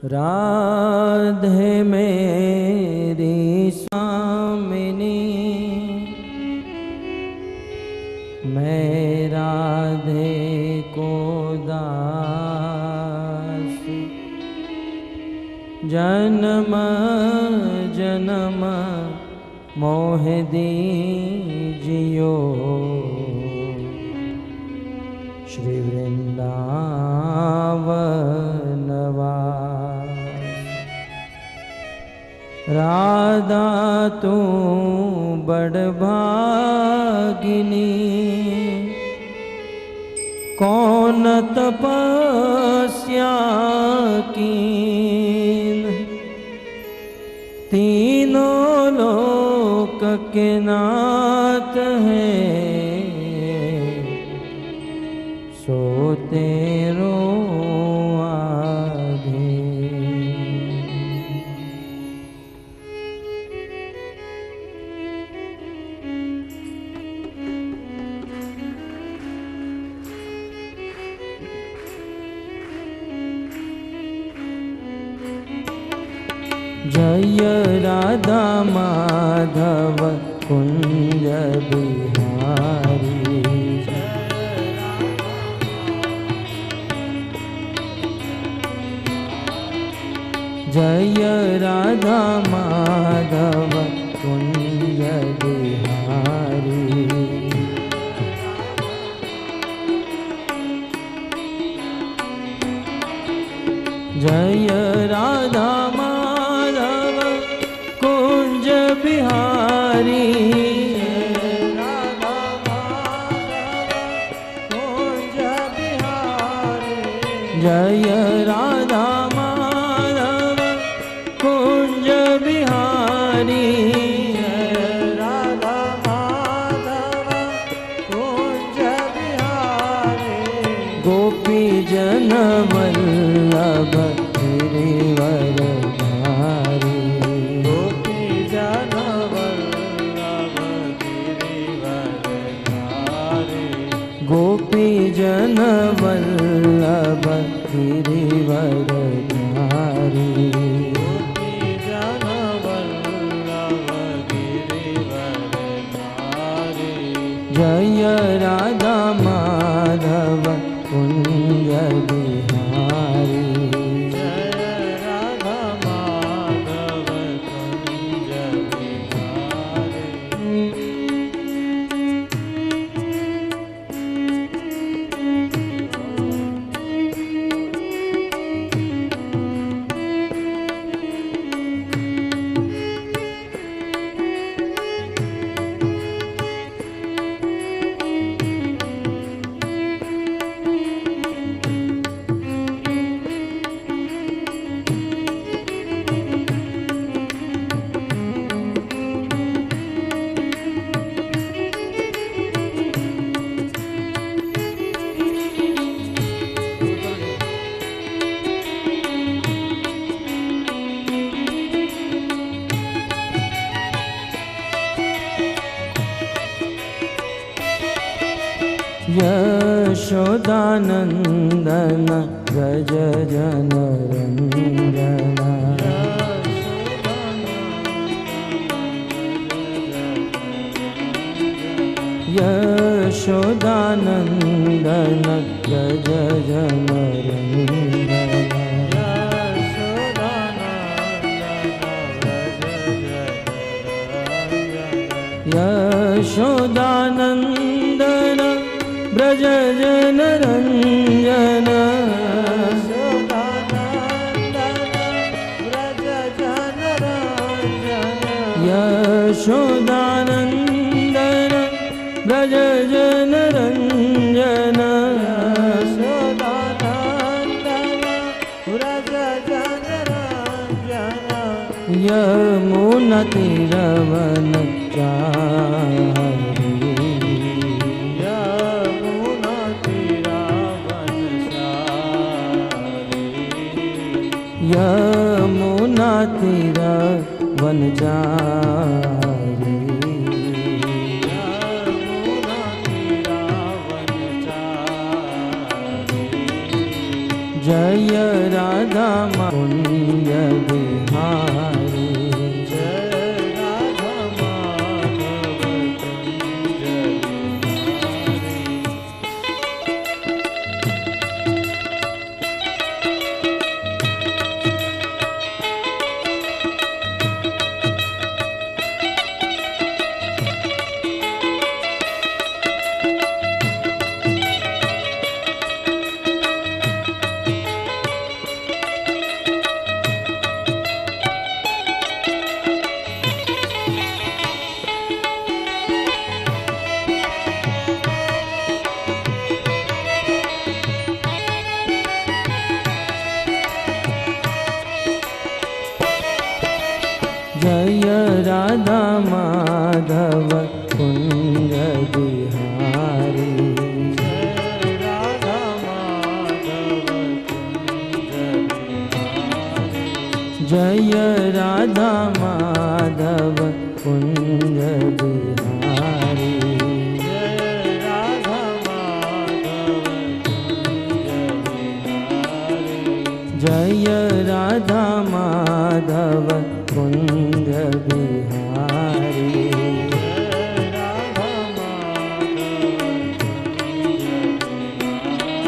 राधे मेरी स्वामिनी, मैं राधे को दास, जन्म जन्म मोह दीजियो, श्री वृंदावन वास। राधा तू बड़ भागिनी, कौन तपस्या कीन, तीनों लोक के नाथ है, सो तेरो जय राधा माधव कुंज बिहारी, जय राधा माधव कुंज बिहारी, जय राधा माधव कुंज बिहारी, राधा माधव कुंज बिहारी, जय राधा माधव कुंज बिहारी, राधा माधव कुंज बिहारी, गोपी जन वल्लभ गिरिवर धारी, गोपी जन वल्लभ गिरिवर धारी, गोपी जन वल्लभ गिरिवर धारी, गोपी जन वल्लभ गिरिवर धारी, जय राधा माधव कुंज बिहारी, जय राधा माधव कुंज बिहारी। यशोदानंदन व्रज जन रंजना, यशोदानंदन व्रज जन रंजना, यशोदानंदन ब्रज जन रंजन, यशोदानंदन ब्रज जन रंजन, यमुना तीरवन चारी, यमुना तीरवन चारी, यमुना तीरवन चारी, यमुना तीरवन चारी, जय राधा राधा कुंज बिहारी जय राधा माधव कुंज बिहारी जय राधा माधव कुंज बिहारी जय राधा माधव कुंज बिहारी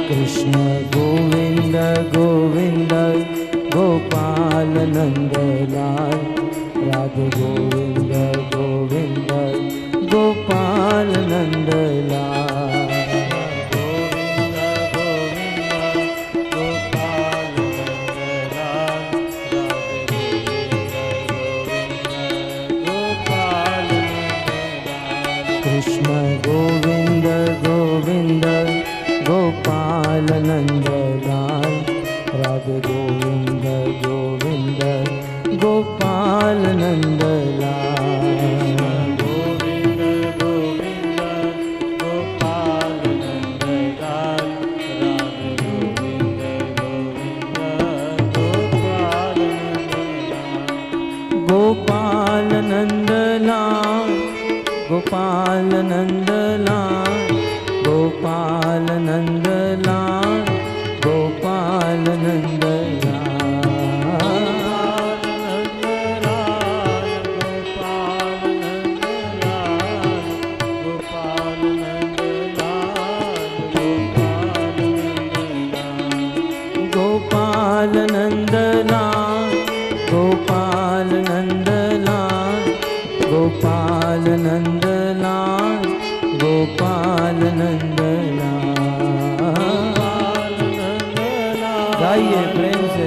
कृष्ण गोविंद गोविंद गोपाल नंदलाल राधे गोविंद गोविंद गोपाल नंदलाल कृष्ण गोविंद गोविंद गोपाल नंदलाल राधे गोविंद गोविंद गोपाल नंदलाल गोविंद गोविंद गोपाल नंदलाल राधे गोविंद गोविंद गोपाल नंदलाल गोपाल नंदलाल गोपाल नंदलाल गोपाल नंदलाल गोपाल नंदलाल गोपाल नंदलाल गोपाल नंदलाल गाइए प्रेम से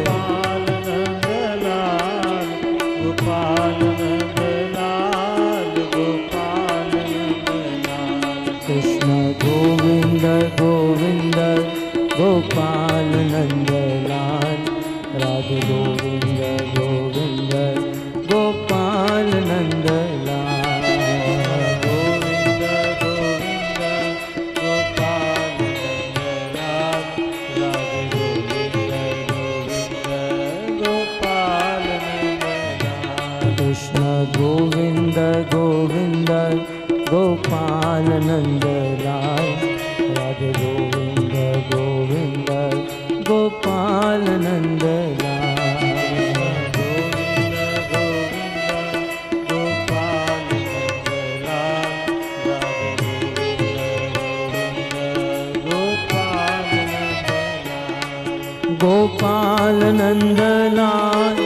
गोपाल नंदलाल गोपाल नंदलाल कृष्ण गोविंद गोविंद गोपाल नंदलाल राधे गोविंद गोविंद गोपाल नंदलाल गोविंद गोविंद गोपाल नंदलाल राधे गोविंद गोविंद गोपाल नंदलाल कृष्ण गोविंद गोविंद गोपाल नंदलाल राधे गोविंद गोविंद गोपाल नंदलाल गोपाल नंदलाल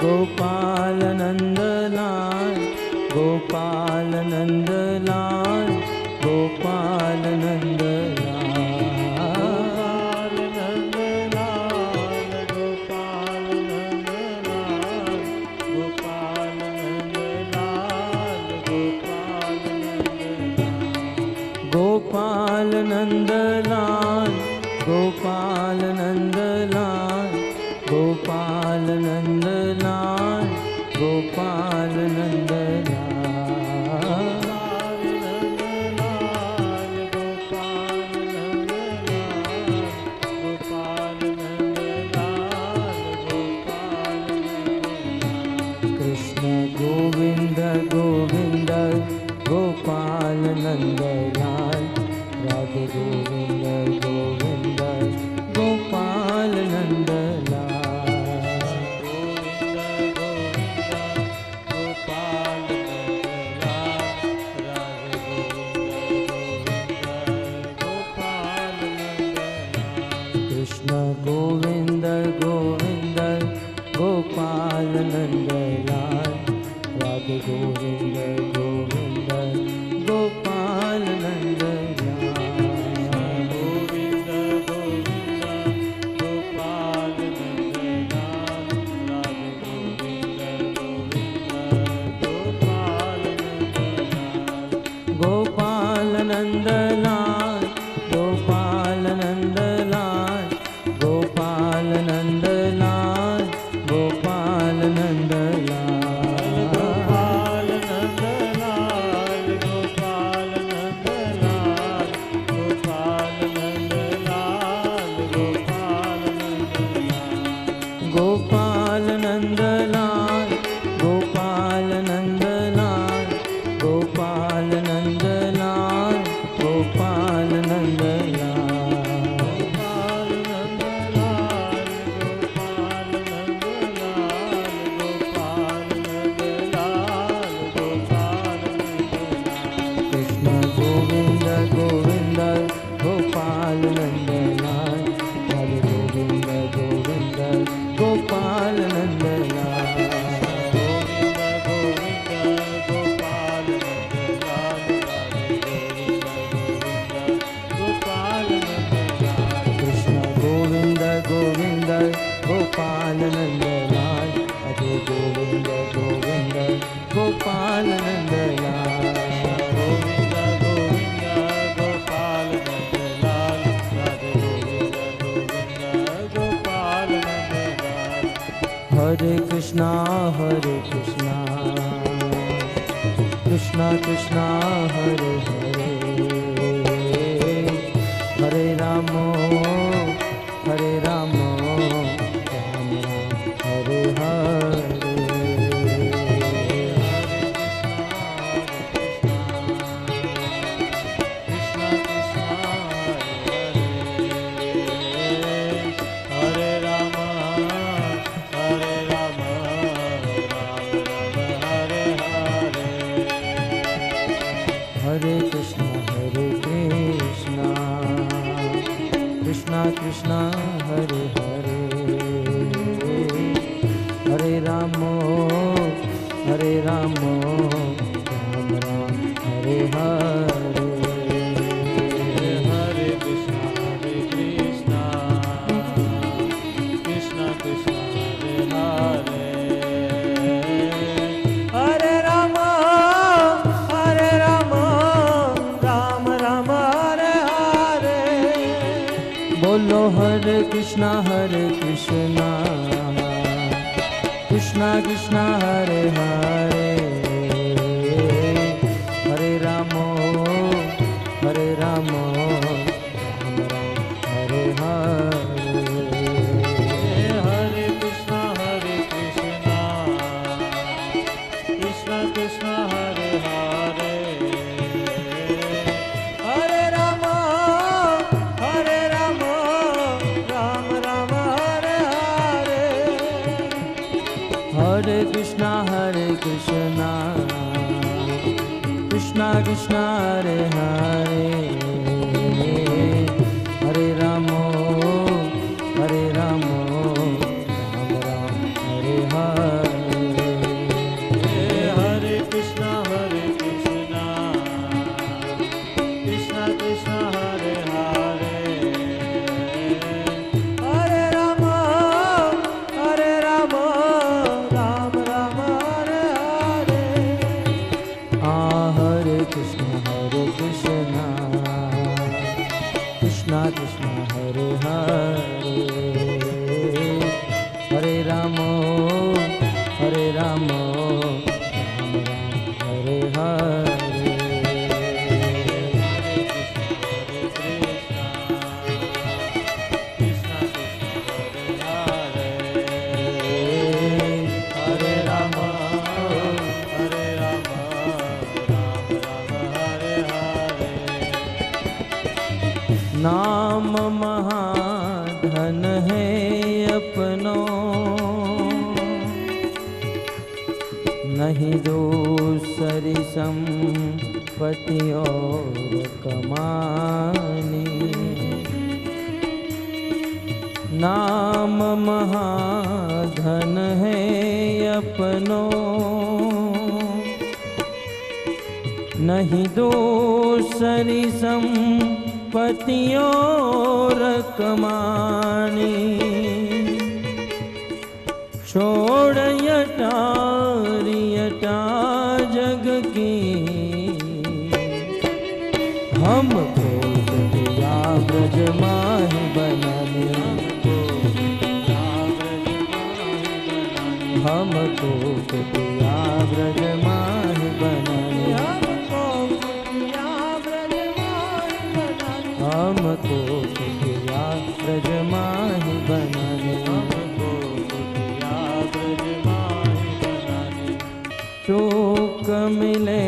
गोपाल नंदलाल गोपाल नंदलाल गोपाल नंदलाल गोपाल नंदलाल गोपाल नंदलाल गोपाल नंदलाल गोपाल नंदलाल गोपाल नंदलाल गोपाल कृष्ण गोविंद गोविंद गोपाल नंदलाल राधे गोविंद गोविंद गोपाल नंदलाल गोपाल नंदलाल गोपाल नंदलाल गोपाल नंदलाल गोपाल नंदलाल गोपाल नंदलाल गोपाल नंदलाल गोपाल नंदलाल गोपाल नंदलाल गोपाल नंदलाल कृष्ण गोविंद गोविंद गोपाल नंदलाल हरे गोविंद गोविंद गोपाल नंदलाल कृष्ण गोविंद गोविंद गोपाल नंदलाल हरे गोविंद गोविंद गोपाल नंदलाल हरे कृष्णा कृष्णा कृष्णा हरे हरे हरे राम राम राम हरे हरे हरे कृष्णा कृष्णा कृष्णा हरे हरे हरे राम राम राम हरे हरे हरे कृष्णा कृष्णा कृष्णा हरे हरे हरे राम राम राम हरे हरे बोलो हरे कृष्णा कृष्णा कृष्णा हरे हरे हरे राम राम राम हरे हरे हरे कृष्णा कृष्णा कृष्णा हरे हरे हरे राम राम राम हरे हरे हरे कृष्णा कृष्णा कृष्णा हरे हरे हरे राम राम राम हरे हरे हरे कृष्णा कृष्णा कृष्णा हरे हरे हरे राम राम राम हरे हरे हरे कृष्णा कृष्णा कृष्णा हरे हरे हरे राम राम हरे हरे हरे राम राम हरे हरे नाम महाधन है अपनो नहीं दूसरी संपत्ति और कमानी नाम महाधन है अपनो नहीं दूसरी संपत्ति और कमानी छोड़ यटा जग की हमको दिया ब्रज माही बनाने हमको कुटिया ब्रज माहि बनाने, हमको कुटिया ब्रज माहि बनाने, हमको कुटिया ब्रज माहि बनाने, हमको कुटिया ब्रज माहि बनाने। शोक मिले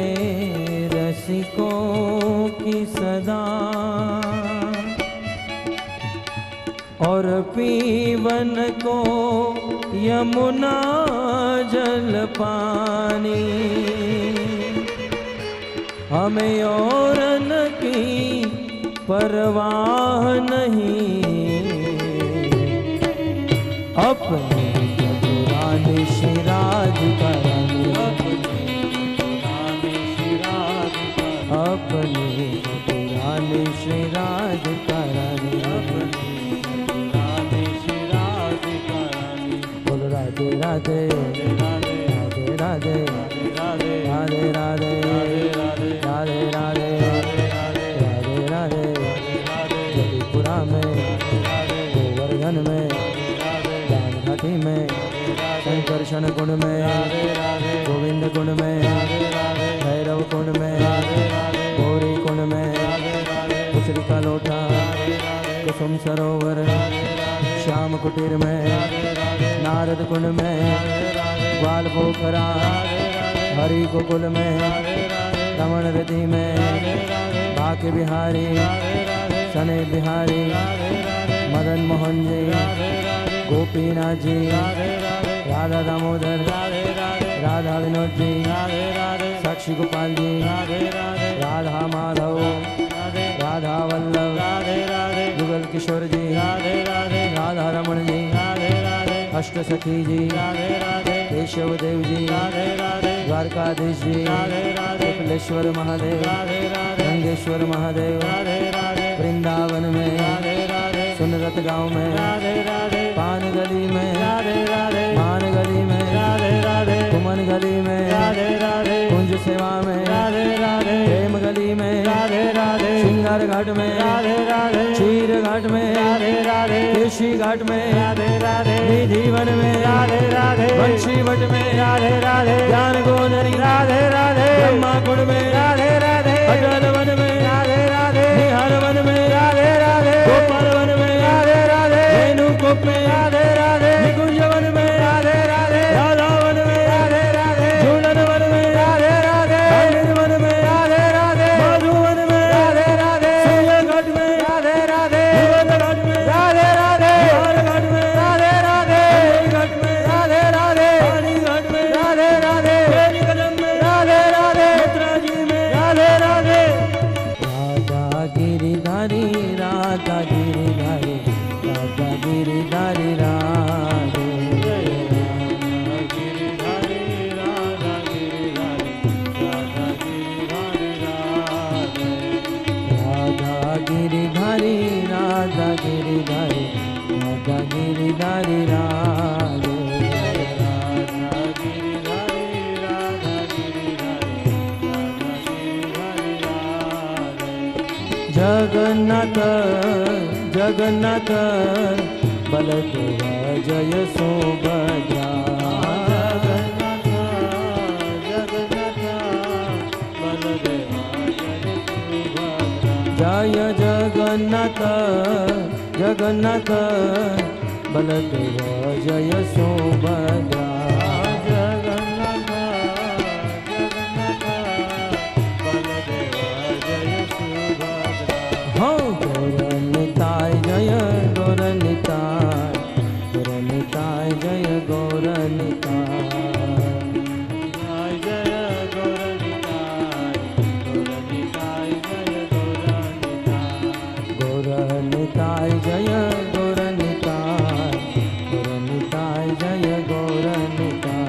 रसिकों की सदा और पीवन को यमुना जल पानी, हमें औरन की परवाह नहीं, अपने चतुरानी शिराज करानी, अपने चतुरानी शिराज करानी, बोल राधे राधे राधे राधे राधे राधे राधे राधे राधे राधे जलीपुरा में, गोवर्धन में, दान घाटी में, संकर्षण कुंड में, गोविंद कुंड में, भैरव कुंड में, गौरी कुंड में, कुचरी का लोटा, कुसुम सरोवर, श्याम कुटीर में, नारद कुंड में, ग्वाल पोखरा, हरि गोकुल में, रमण रति में, बाके बिहारी, सने बिहारी, मदन मोहन जी, गोपीनाथ जी, राधा दामोदर, राधा विनोद जी, साक्षी गोपाल जी, राधा माधव, राधा वल्लभ, युगल किशोर जी, राधा रमण जी, अष्ट सखी जी, केशव देव जी, द्वारकाधीश जी, कपिलेश्वर महादेव, गंगेश्वर महादेव, वृंदावन में, सुनरत गांव में, पान गली में, मान गली में, कुमन गली में, कुंज सेवा में, प्रेम गली में, श्रृंगार घाट में, क्षीर घाट में, केशी घाट में, निधि वन में, बंशी वट में, ज्ञान गोधरी, ब्रह्मा कुंड में, अटल वन में, निहार वन में, गोपाल वन में, रेणु कुप में, निकुंज वन में, राधा वन में, झूलन वन में, कालिर वन में, मधु वन में, सूर्य घाट में, भगवत घाट में, बिहार घाट में, अंजलि घाट में, पानी घाट में, बेरी कदम में, मथुरा जी में, राधा गिरिधारी, राधा गिरिधारी, राधा गिरिधारी, राधे राधा गिरिधारी, राधा गिरिधारी, राधा गिरिधारी, राधे जगन्नाथ जगन्नाथ बलदेव जय सुभद्रा, जय जगन्नाथ जगन्नाथ बलदेव जय सुभद्रा, हाँ गौरनिताय जय गौरनिताय, गौरनिताय जय गौरनिताय, गौरनिताय जय गौरनिताय, गौरनिताय जय गौरनिताय,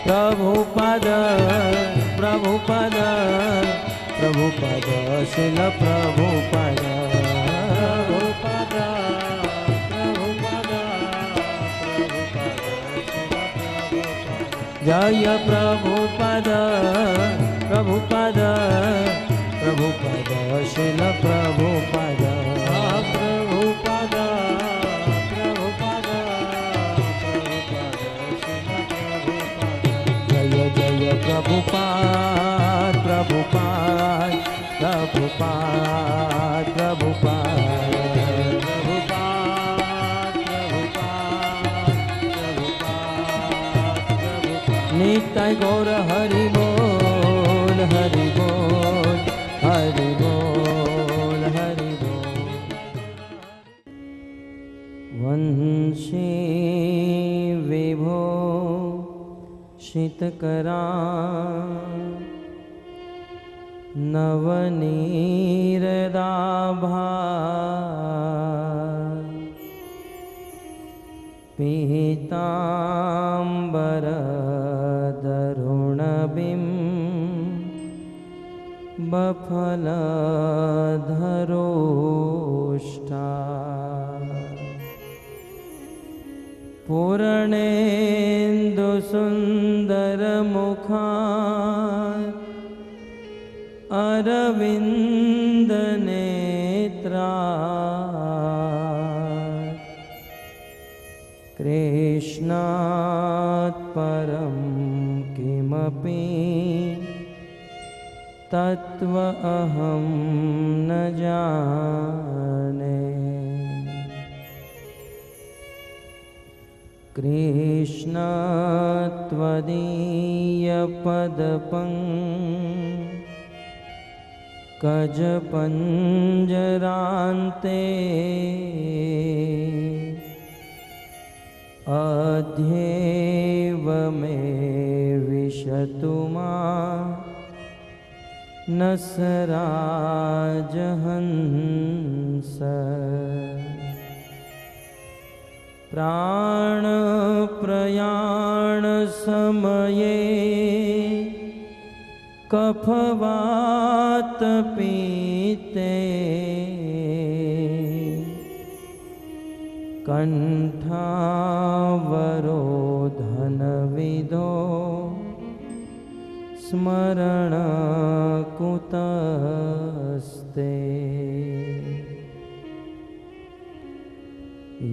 प्रभुपद प्रभुपद प्रभुपद शिल प्रभुपद, जय प्रभुपद प्रभुपद प्रभुपद शिल प्रभुपद प्रभुपद प्रभुपद प्रभुपद शिल प्रभुपद जय जय प्रभुपाद प्रभुपाद प्रभुपाद प्रभुपाद नित्य गौर हरि बोल हरि बोल हरि बोल हरि बोल। वंशी विभो शीतकरा नवनीरदाभा पीताम्बर दरुणबिं बफलधरोष्ठा पूर्णेन्दुसुन्दरमुखा अरविन्दनेत्रा कृष्णात् परं किमपि तत्त्व अहं न जाने। कृष्ण त्वदीयपदपङ्कजपञ्जरान्ते अध्येव मे विशतु मां न सराजहंस। प्राणप्रयाणसमये कफवातपीते कण्ठावरोधनविधो स्मरण कुतस्ते।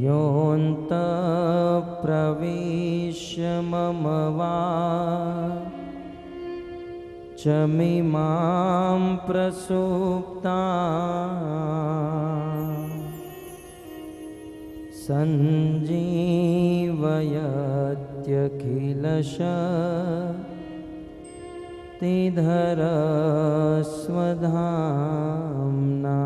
योऽन्तःप्रविश्य मम वाचमिमां प्रसुप्ता सञ्जीवयत्यखिलशक्तिधरस्वधाम्ना।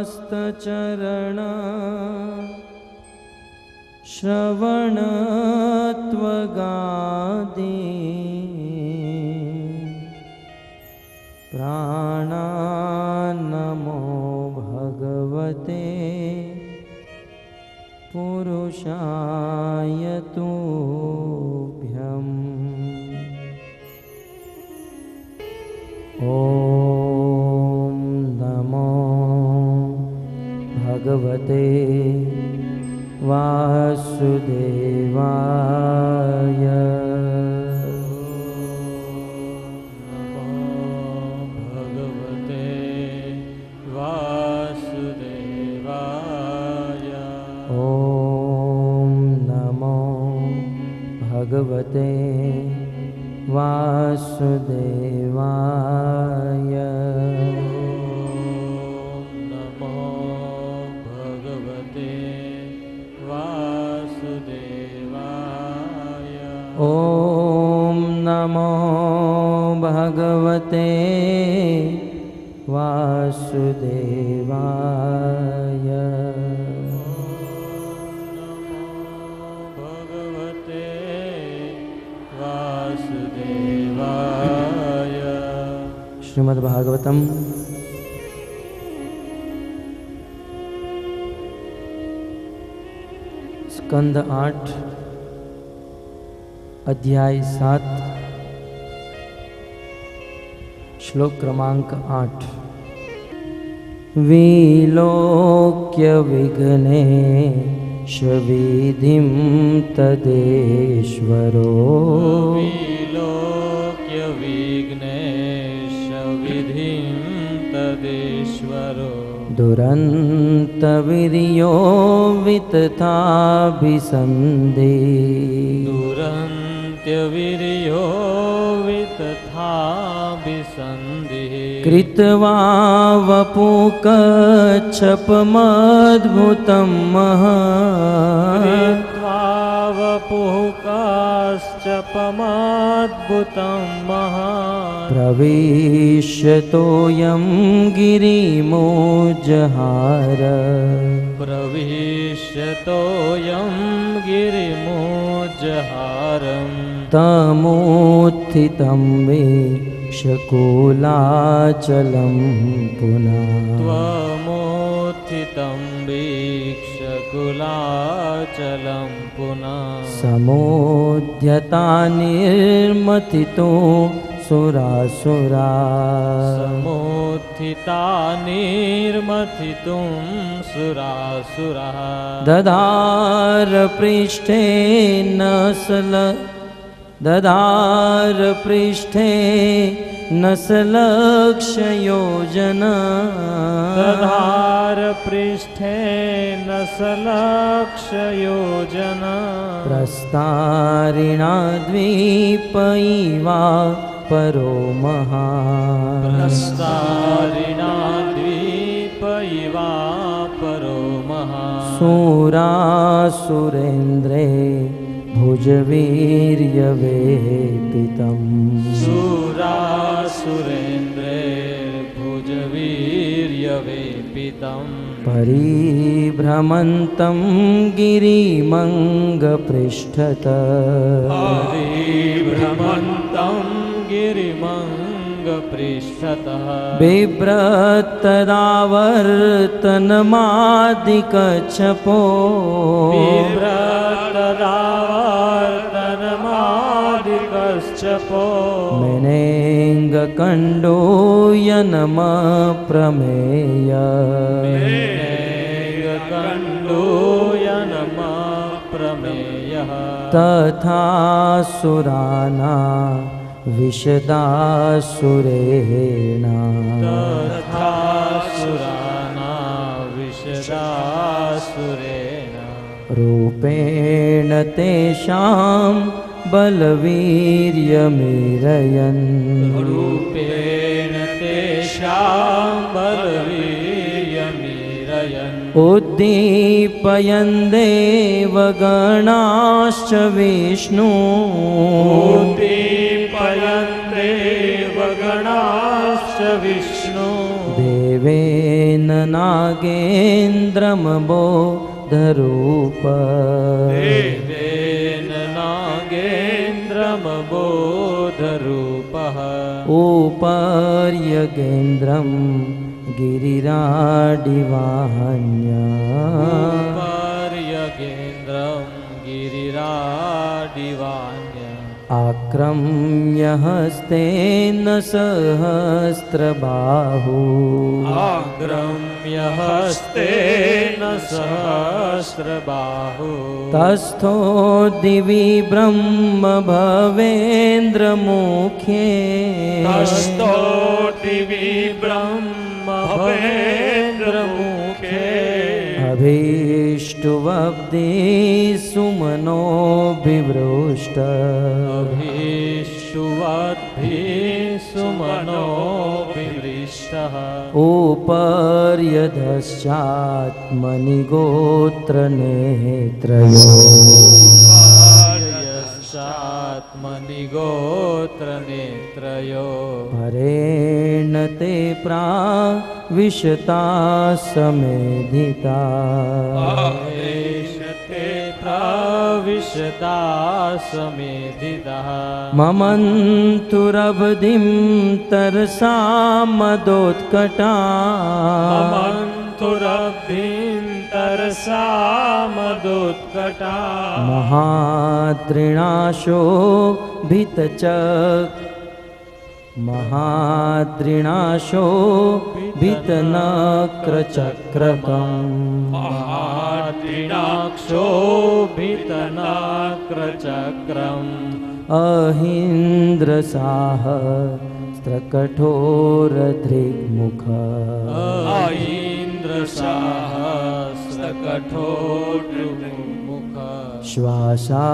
अन्यासहस्तचरण श्रवणत्वगादि प्राणान्नमो भगवते पुरुषाय तुभ्यम्। ॐ नमो भगवते वासुदेवाय। भगवते वासुदेवाय। ॐ नमो भगवते वासुदेवाय। ॐ नमो भगवते वासुदेवाय। भगवते वासुदेवाय। श्रीमद्भागवतम स्कंद 8 अध्याय 7 श्लोक क्रमांक 8। विलोक्य विघ्नेश विधिं तदेश्वरो विलोक्य विघ्नेश विधिं तदेश्वरो दुरन्तवीर्यो वितथाभिसन्धि दुरन्त्यवीर्यो वितथाभिसन्धिः कृत्वा वपुकच्छपमद्भुतं कृत्वा वपुकाश्चपमद्भुतं प्रविश्यतोऽयं गिरिमोज्जहार प्रविश्यतोऽयं गिरिमोज्जहारम् तमोत्थितं वीक्षकुलाचलं पुनः त्वमोत्थितं वीक्षकुलाचलं पुनः समोद्यता निर्मथितो सुरासुरा समोत्थिता निर्मथितुं सुरासुरः दधार पृष्ठे नसलक्षयोजना दधार पृष्ठे नसलक्षयोजना प्रस्तारिणा द्वीपैवा परो महान् प्रस्तारिणा द्वीपैवा परो महान् सुरासुरेन्द्रे भुजवीर्यवेपितम् सुरासुरेन्द्रे भुजवीर्यवेपितम् परिभ्रमन्तं गिरिमङ्गपृष्ठतः परिभ्रमन्तं गिरिमङ्गपृष्ठतः बिभ्रतदावर्तनमादिकच्छपो बिभ्रतदावर्तनमादिकश्चपो मेनेङ्गकण्डोयनमप्रमेय मेनेङ्गकण्डोयनमप्रमेयः तथा सुराना विशदासुरेण तथा सुराना विशदासुरेण रूपेण तेषां बलवीर्यमीरयन् रूपेण तेषां बलवीर्यमीरयन् उद्दीपयन् देवगणाश्च विष्णु उद्दीपयन् देवगणाश्च विष्णु देवेन नागेन्द्रमबोधरूप देवेन नागेन्द्रमबोधरूपः उपर्यगेन्द्रं गिरिराडिवाहन्य पर्यगेन्द्रं गिरिराडिवान्य आक्रम्य हस्तेन सहस्रबाहु आक्रम्य हस्तेन सहस्रबाहु तस्थो दिवि ब्रह्म भवेन्द्रमुख्ये तस्थो दिवि ब्रह्म भवेन्द्रमुखे अभीष्टुवब्धि सुमनो बिभृष्ट अभीष्टुवद्भिः सुमनो विवृष्टः उपर्यधश्चात्मनि गोत्रनेत्रयो आर्यश्चात्मनि गोत्रनेत्रयो परेण ते प्राविशता समेधिता आवेशते प्राविशता समेधितः ममन्तुरवधिं तरसा मदोत्कटा ममन्तुरब्धिं तरसा मदोत्कटा महाद्रिणाशो महाद्रिणाशोभितनक्रचक्रकम् महाद्रिणाक्षोभितनक्रचक्रम् अहीन्द्रसाहस्त्रकठोरदृग्मुख अहीन्द्रसाहस्रकठोरदृग्मुख श्वासाग्निदोमा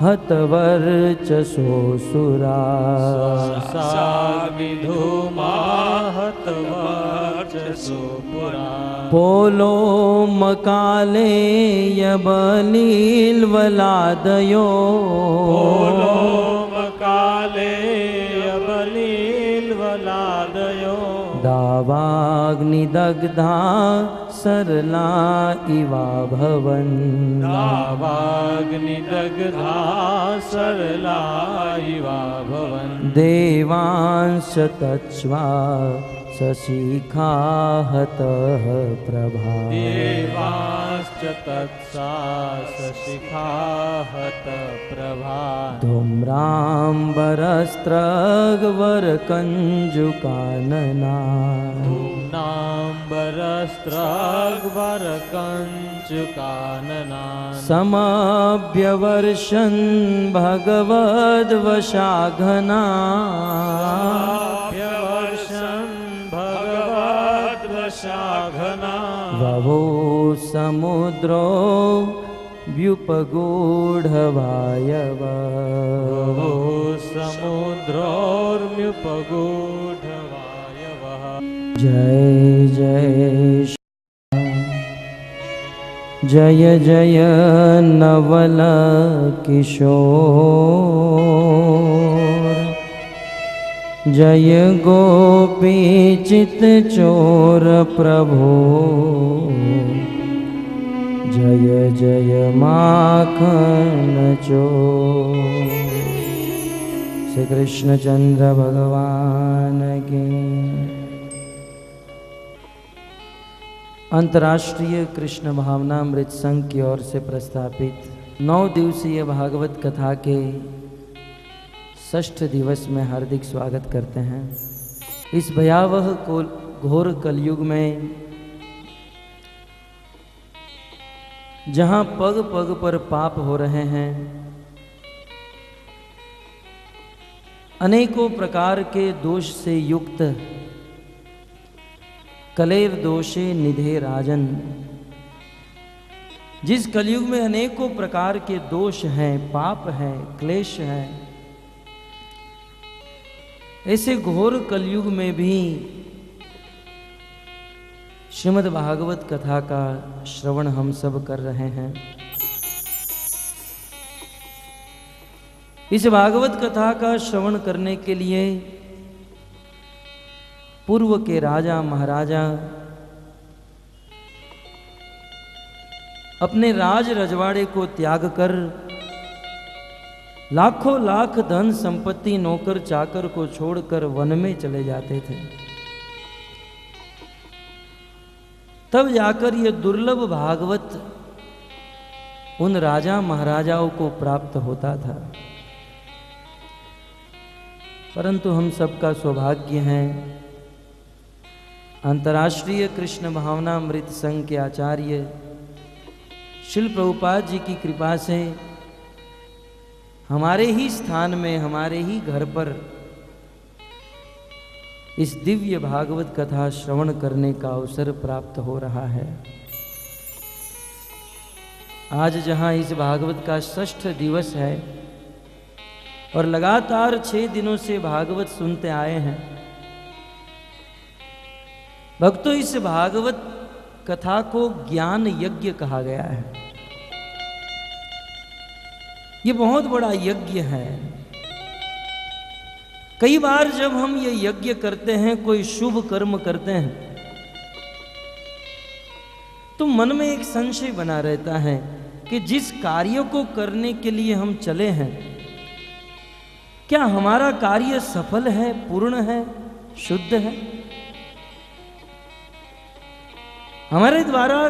हतवर्चसोऽसुरा श्वासाग्निधूमा हतवर्चसोऽसुरा पोलोमकाले यबलील्वलादयो पोलोमकाले यबलील्वलादयो दावाग्निदग्धा सरला इवाभवन् दावाग्निदग्धा सरला इवाभवन् देवांश तच्वा सशिखाहतः प्रभा देवाश्च तत्सा सशिखाहत प्रभा धूम्राम्बरस्त्रग्वरकञ्जुकानना धूम्नाम्बरस्त्रग्वरकञ्चुकानना समभ्यवर्षन् भगवद्वशाघना भगवद्वशाघना वभो समुद्रो व्युपगूढवायव समुद्रोर्म्युपगूढवायवः जय जय जय जय नवल किशोर जय गोपी चित चोर प्रभो जय जय माखन चोर। श्री कृष्णचंद्र भगवान के। अंतर्राष्ट्रीय कृष्ण भावनामृत संघ की ओर से प्रस्थापित 9 दिवसीय भागवत कथा के 6ठ दिवस में हार्दिक स्वागत करते हैं। इस भयावह घोर कलयुग में जहां पग पग पर पाप हो रहे हैं, अनेकों प्रकार के दोष से युक्त कलेर दोषे निधे राजन, जिस कलयुग में अनेकों प्रकार के दोष हैं, पाप हैं, क्लेश हैं, ऐसे घोर कलयुग में भी श्रीमद् भागवत कथा का श्रवण हम सब कर रहे हैं। इस भागवत कथा का श्रवण करने के लिए पूर्व के राजा महाराजा अपने राज रजवाड़े को त्याग कर लाखों लाख धन संपत्ति नौकर चाकर को छोड़कर वन में चले जाते थे। तब जाकर ये दुर्लभ भागवत उन राजा महाराजाओं को प्राप्त होता था। परंतु हम सबका सौभाग्य है, अंतर्राष्ट्रीय कृष्ण भावनामृत संघ के आचार्य श्रील प्रभुपाद जी की कृपा से हमारे ही स्थान में, हमारे ही घर पर इस दिव्य भागवत कथा श्रवण करने का अवसर प्राप्त हो रहा है। आज जहां इस भागवत का 6ठ दिवस है और लगातार 6 दिनों से भागवत सुनते आए हैं, भक्तों इस भागवत कथा को ज्ञान यज्ञ कहा गया है। ये बहुत बड़ा यज्ञ है। कई बार जब हम ये यज्ञ करते हैं, कोई शुभ कर्म करते हैं, तो मन में एक संशय बना रहता है कि जिस कार्य को करने के लिए हम चले हैं, क्या हमारा कार्य सफल है, पूर्ण है, शुद्ध है? हमारे द्वारा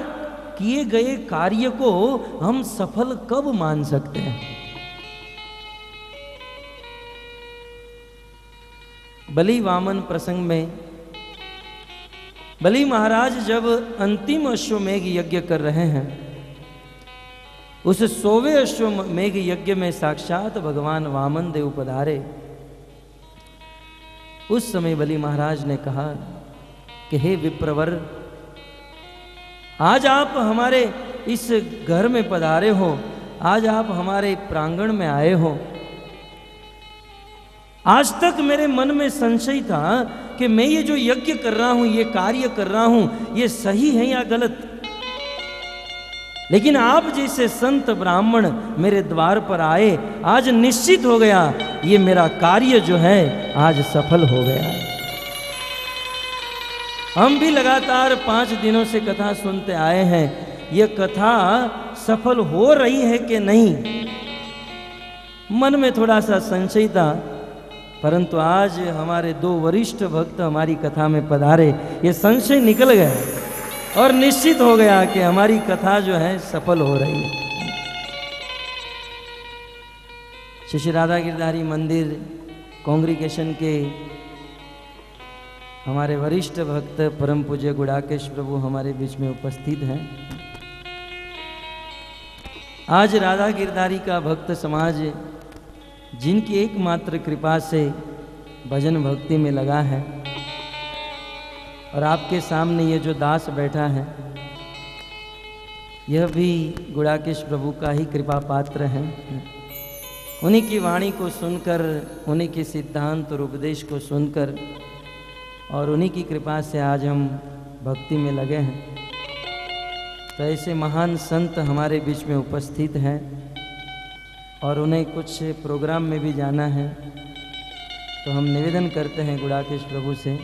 किए गए कार्य को हम सफल कब मान सकते हैं? बलि वामन प्रसंग में बलि महाराज जब अंतिम अश्वमेघ यज्ञ कर रहे हैं, उस 100वें अश्वमेघ यज्ञ में साक्षात भगवान वामन देव पधारे। उस समय बलि महाराज ने कहा कि हे विप्रवर, आज आप हमारे इस घर में पधारे हो, आज आप हमारे प्रांगण में आए हो। आज तक मेरे मन में संशय था कि मैं ये जो यज्ञ कर रहा हूं, ये कार्य कर रहा हूं, ये सही है या गलत। लेकिन आप जैसे संत ब्राह्मण मेरे द्वार पर आए, आज निश्चित हो गया ये मेरा कार्य जो है आज सफल हो गया। हम भी लगातार 5 दिनों से कथा सुनते आए हैं, ये कथा सफल हो रही है कि नहीं, मन में थोड़ा सा संशय था। परंतु आज हमारे 2 वरिष्ठ भक्त हमारी कथा में पधारे, ये संशय निकल गया और निश्चित हो गया कि हमारी कथा जो है सफल हो रही है। श्री राधा गिरधारी मंदिर कांग्रीगेशन के हमारे वरिष्ठ भक्त परम पूज्य गुड़ाकेश प्रभु हमारे बीच में उपस्थित हैं। आज राधा गिरधारी का भक्त समाज जिनकी एकमात्र कृपा से भजन भक्ति में लगा है, और आपके सामने ये जो दास बैठा है, यह भी गुड़ाकेश प्रभु का ही कृपा पात्र है। उन्हीं की वाणी को सुनकर, उन्हीं के सिद्धांत और उपदेश को सुनकर और उन्हीं की कृपा से आज हम भक्ति में लगे हैं। तो ऐसे महान संत हमारे बीच में उपस्थित हैं और उन्हें कुछ प्रोग्राम में भी जाना है, तो हम निवेदन करते हैं गुड़ाकेश प्रभु से,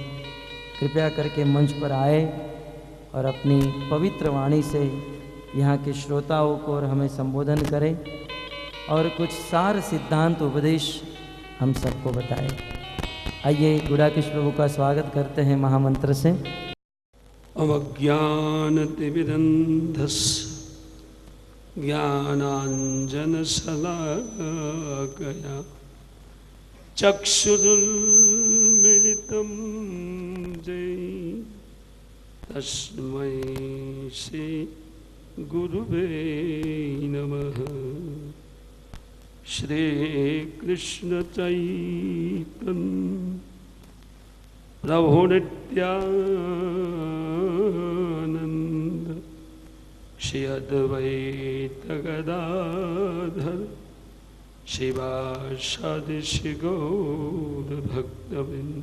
कृपया करके मंच पर आए और अपनी पवित्र वाणी से यहाँ के श्रोताओं को और हमें संबोधन करें और कुछ सार सिद्धांत उपदेश हम सबको बताएं। आइए गुड़ाकेश प्रभु का स्वागत करते हैं महामंत्र से। अवज्ञानतिमिरन्धस्य ज्ञानाञ्जनशलाकया चक्षुरुन्मिलितं येन तस्मै श्री गुरुवे नमः। श्रीकृष्ण चैतन्य प्रभु नित्यानंद श्री अद्वैत गदाधर शिवासादि श्री गौर भक्तवृंद।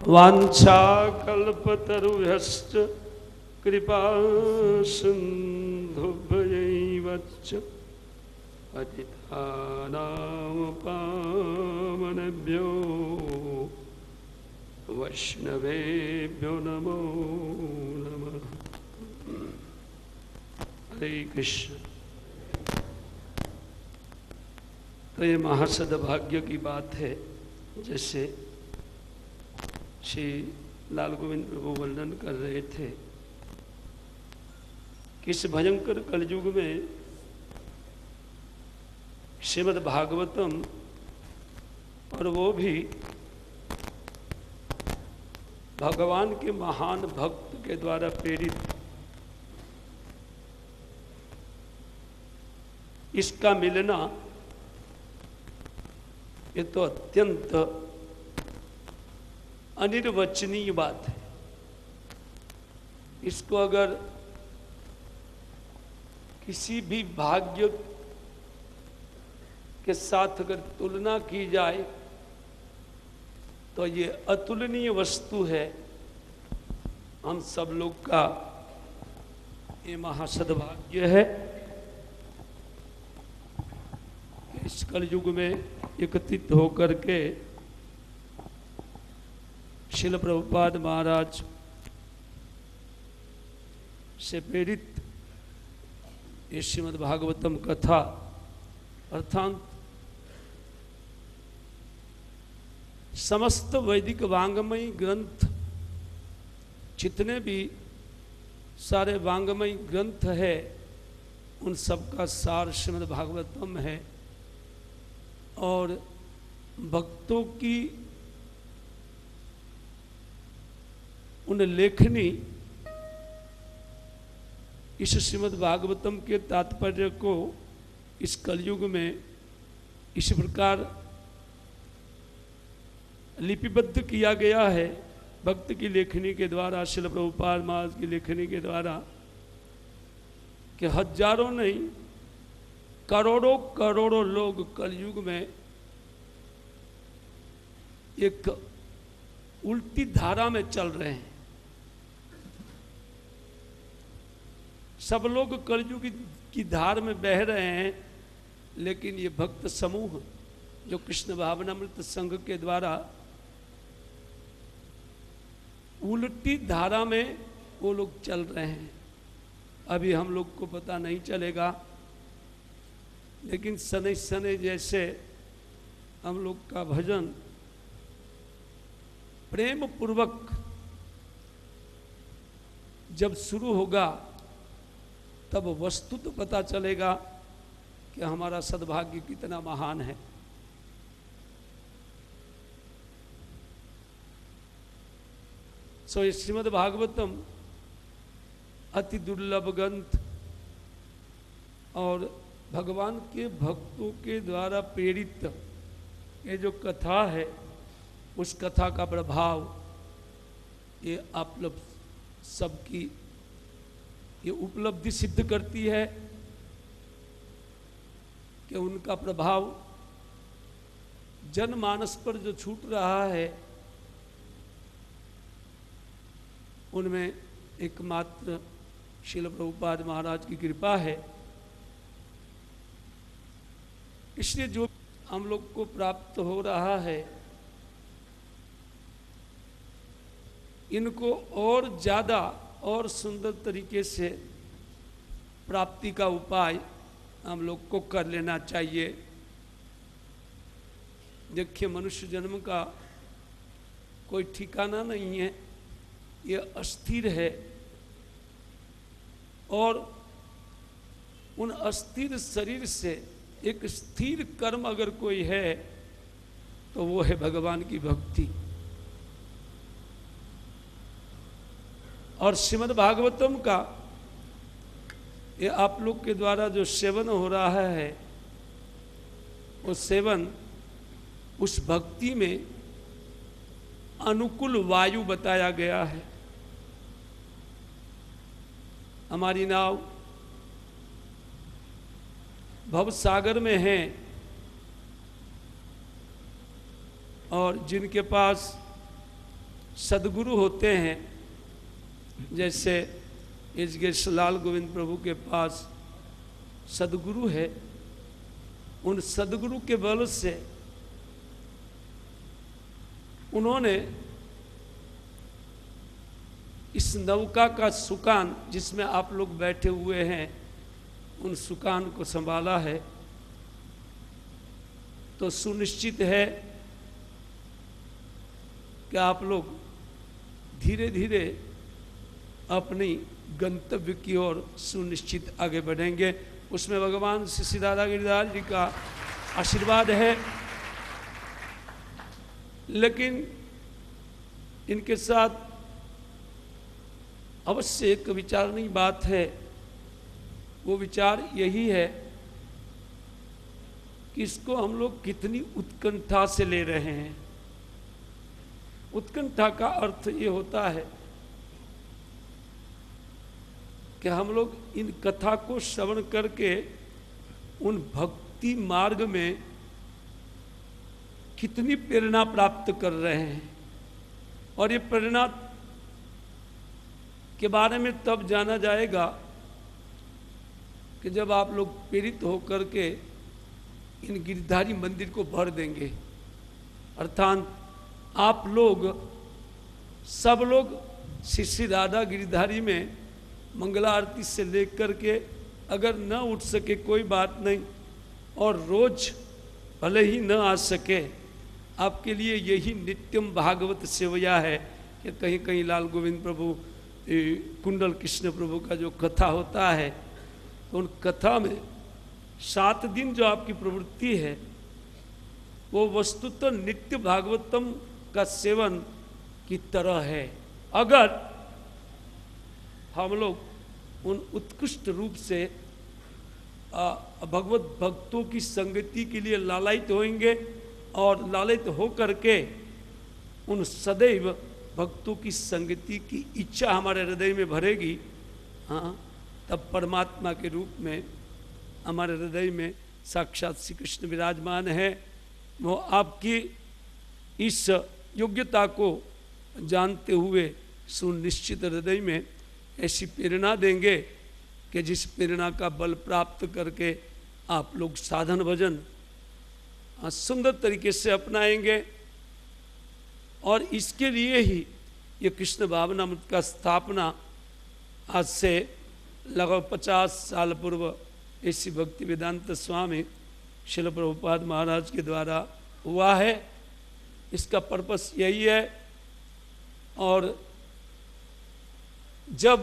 वाञ्छाकल्पतरुभ्यश्च कृपा सिन्धुभ्यैव च पतितानां पावनेभ्यो वैष्णवेभ्यो नमो नमः। हरे कृष्ण। तो ये महासद्भाग्य की बात है, जैसे श्री लाल गोविंद प्रभु वर्णन कर रहे थे कि इस भयंकर कलयुग में श्रीमद् भागवतम, और वो भी भगवान के महान भक्त के द्वारा प्रेरित, इसका मिलना ये तो अत्यंत अनिर्वचनीय बात है। इसको अगर किसी भी भाग्य के साथ अगर तुलना की जाए तो ये अतुलनीय वस्तु है। हम सब लोग का ये महासद्भाग्य है कि इस कलयुग में एकत्रित होकर के श्रील प्रभुपाद महाराज से प्रेरित ये श्रीमद् भागवतम कथा अर्थात समस्त वैदिक वांग्मयी ग्रंथ, जितने भी सारे वांग्मयी ग्रंथ है, उन सब का सार श्रीमद् भागवतम है। और भक्तों की उन लेखनी इस श्रीमद् भागवतम के तात्पर्य को इस कलयुग में इस प्रकार लिपिबद्ध किया गया है भक्त की लेखनी के द्वारा, श्रील प्रभुपाद महाराज की लेखनी के द्वारा, कि हजारों नहीं करोड़ों करोड़ों लोग कलयुग में एक उल्टी धारा में चल रहे हैं। सब लोग कलयुग की धार में बह रहे हैं, लेकिन ये भक्त समूह जो कृष्ण भावनामृत संघ के द्वारा उल्टी धारा में वो लोग चल रहे हैं। अभी हम लोग को पता नहीं चलेगा, लेकिन शनै शनै जैसे हम लोग का भजन प्रेम पूर्वक जब शुरू होगा तब वस्तु तो पता चलेगा कि हमारा सद्भाग्य कितना महान है। सो श्रीमद् भागवतम अति दुर्लभ ग्रंथ और भगवान के भक्तों के द्वारा प्रेरित ये जो कथा है, उस कथा का प्रभाव ये आप लोग सबकी ये उपलब्धि सिद्ध करती है कि उनका प्रभाव जनमानस पर जो छूट रहा है उनमें एकमात्र श्रील प्रभुपाद महाराज की कृपा है। इसलिए जो हम लोग को प्राप्त हो रहा है इनको और ज़्यादा और सुंदर तरीके से प्राप्ति का उपाय हम लोग को कर लेना चाहिए। देखिए, मनुष्य जन्म का कोई ठिकाना नहीं है, ये अस्थिर है, और उन अस्थिर शरीर से एक स्थिर कर्म अगर कोई है तो वो है भगवान की भक्ति। और श्रीमद् भागवतम का ये आप लोग के द्वारा जो सेवन हो रहा है वो सेवन उस भक्ति में अनुकूल वायु बताया गया है। हमारी नाव भव सागर में है और जिनके पास सद्गुरु होते हैं, जैसे इस लाल गोविंद प्रभु के पास सद्गुरु है, उन सद्गुरु के बल से उन्होंने इस नौका का सुकान जिसमें आप लोग बैठे हुए हैं उन सुकान को संभाला है। तो सुनिश्चित है कि आप लोग धीरे धीरे अपनी गंतव्य की ओर सुनिश्चित आगे बढ़ेंगे। उसमें भगवान श्री सीताराम गिरिधारी जी का आशीर्वाद है। लेकिन इनके साथ अवश्य एक विचारनीय बात है। वो विचार यही है कि इसको हम लोग कितनी उत्कंठा से ले रहे हैं। उत्कंठा का अर्थ ये होता है कि हम लोग इन कथा को श्रवण करके उन भक्ति मार्ग में कितनी प्रेरणा प्राप्त कर रहे हैं। और ये प्रेरणा के बारे में तब जाना जाएगा कि जब आप लोग प्रेरित होकर के इन गिरधारी मंदिर को भर देंगे। अर्थात आप लोग सब लोग श्री श्री राधा गिरधारी में मंगला आरती से लेकर के अगर न उठ सके कोई बात नहीं, और रोज भले ही न आ सके, आपके लिए यही नित्यम भागवत सेवया है कि कहीं कहीं लाल गोविंद प्रभु कुंडल कृष्ण प्रभु का जो कथा होता है तो उन कथा में 7 दिन जो आपकी प्रवृत्ति है वो वस्तुतः नित्य भागवतम का सेवन की तरह है। अगर हम लोग उन उत्कृष्ट रूप से भगवत भक्तों की संगति के लिए लालायित होंगे और लालित हो करके उन सदैव भक्तों की संगति की इच्छा हमारे हृदय में भरेगी, हाँ, तब परमात्मा के रूप में हमारे हृदय में साक्षात श्री कृष्ण विराजमान है। वो आपकी इस योग्यता को जानते हुए सुनिश्चित हृदय में ऐसी प्रेरणा देंगे कि जिस प्रेरणा का बल प्राप्त करके आप लोग साधन भजन सुंदर तरीके से अपनाएंगे। और इसके लिए ही ये कृष्ण भावनामृत का स्थापना आज से लगभग 50 साल पूर्व ऐसी भक्ति वेदांत स्वामी श्रील प्रभुपाद महाराज के द्वारा हुआ है। इसका पर्पस यही है। और जब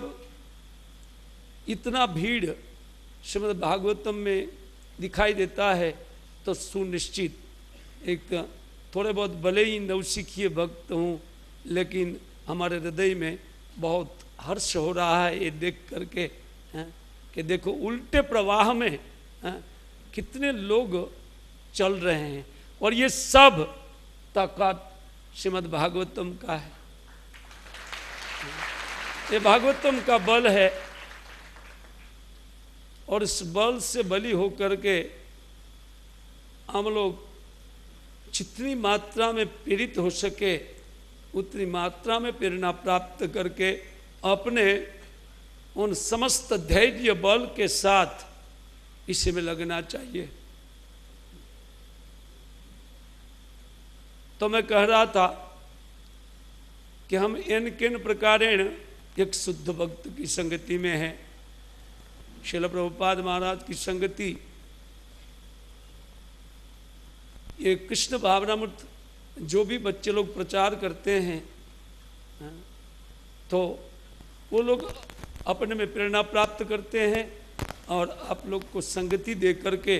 इतना भीड़ श्रीमद् भागवतम में दिखाई देता है तो सुनिश्चित एक थोड़े बहुत भले ही नवसिखिए भक्त हूँ, लेकिन हमारे हृदय में बहुत हर्ष हो रहा है ये देख करके कि देखो उल्टे प्रवाह में कितने लोग चल रहे हैं और ये सब ताकत श्रीमद् भागवतम का है। ये भागवतम का बल है और इस बल से बली होकर के हम लोग जितनी मात्रा में प्रेरित हो सके उतनी मात्रा में प्रेरणा प्राप्त करके अपने उन समस्त धैर्य बल के साथ इसी में लगना चाहिए। तो मैं कह रहा था कि हम इन किन प्रकारेण एक शुद्ध भक्त की संगति में हैं। श्रील प्रभुपाद महाराज की संगति ये कृष्ण भावनामृत जो भी बच्चे लोग प्रचार करते हैं तो वो लोग अपने में प्रेरणा प्राप्त करते हैं और आप लोग को संगति दे करके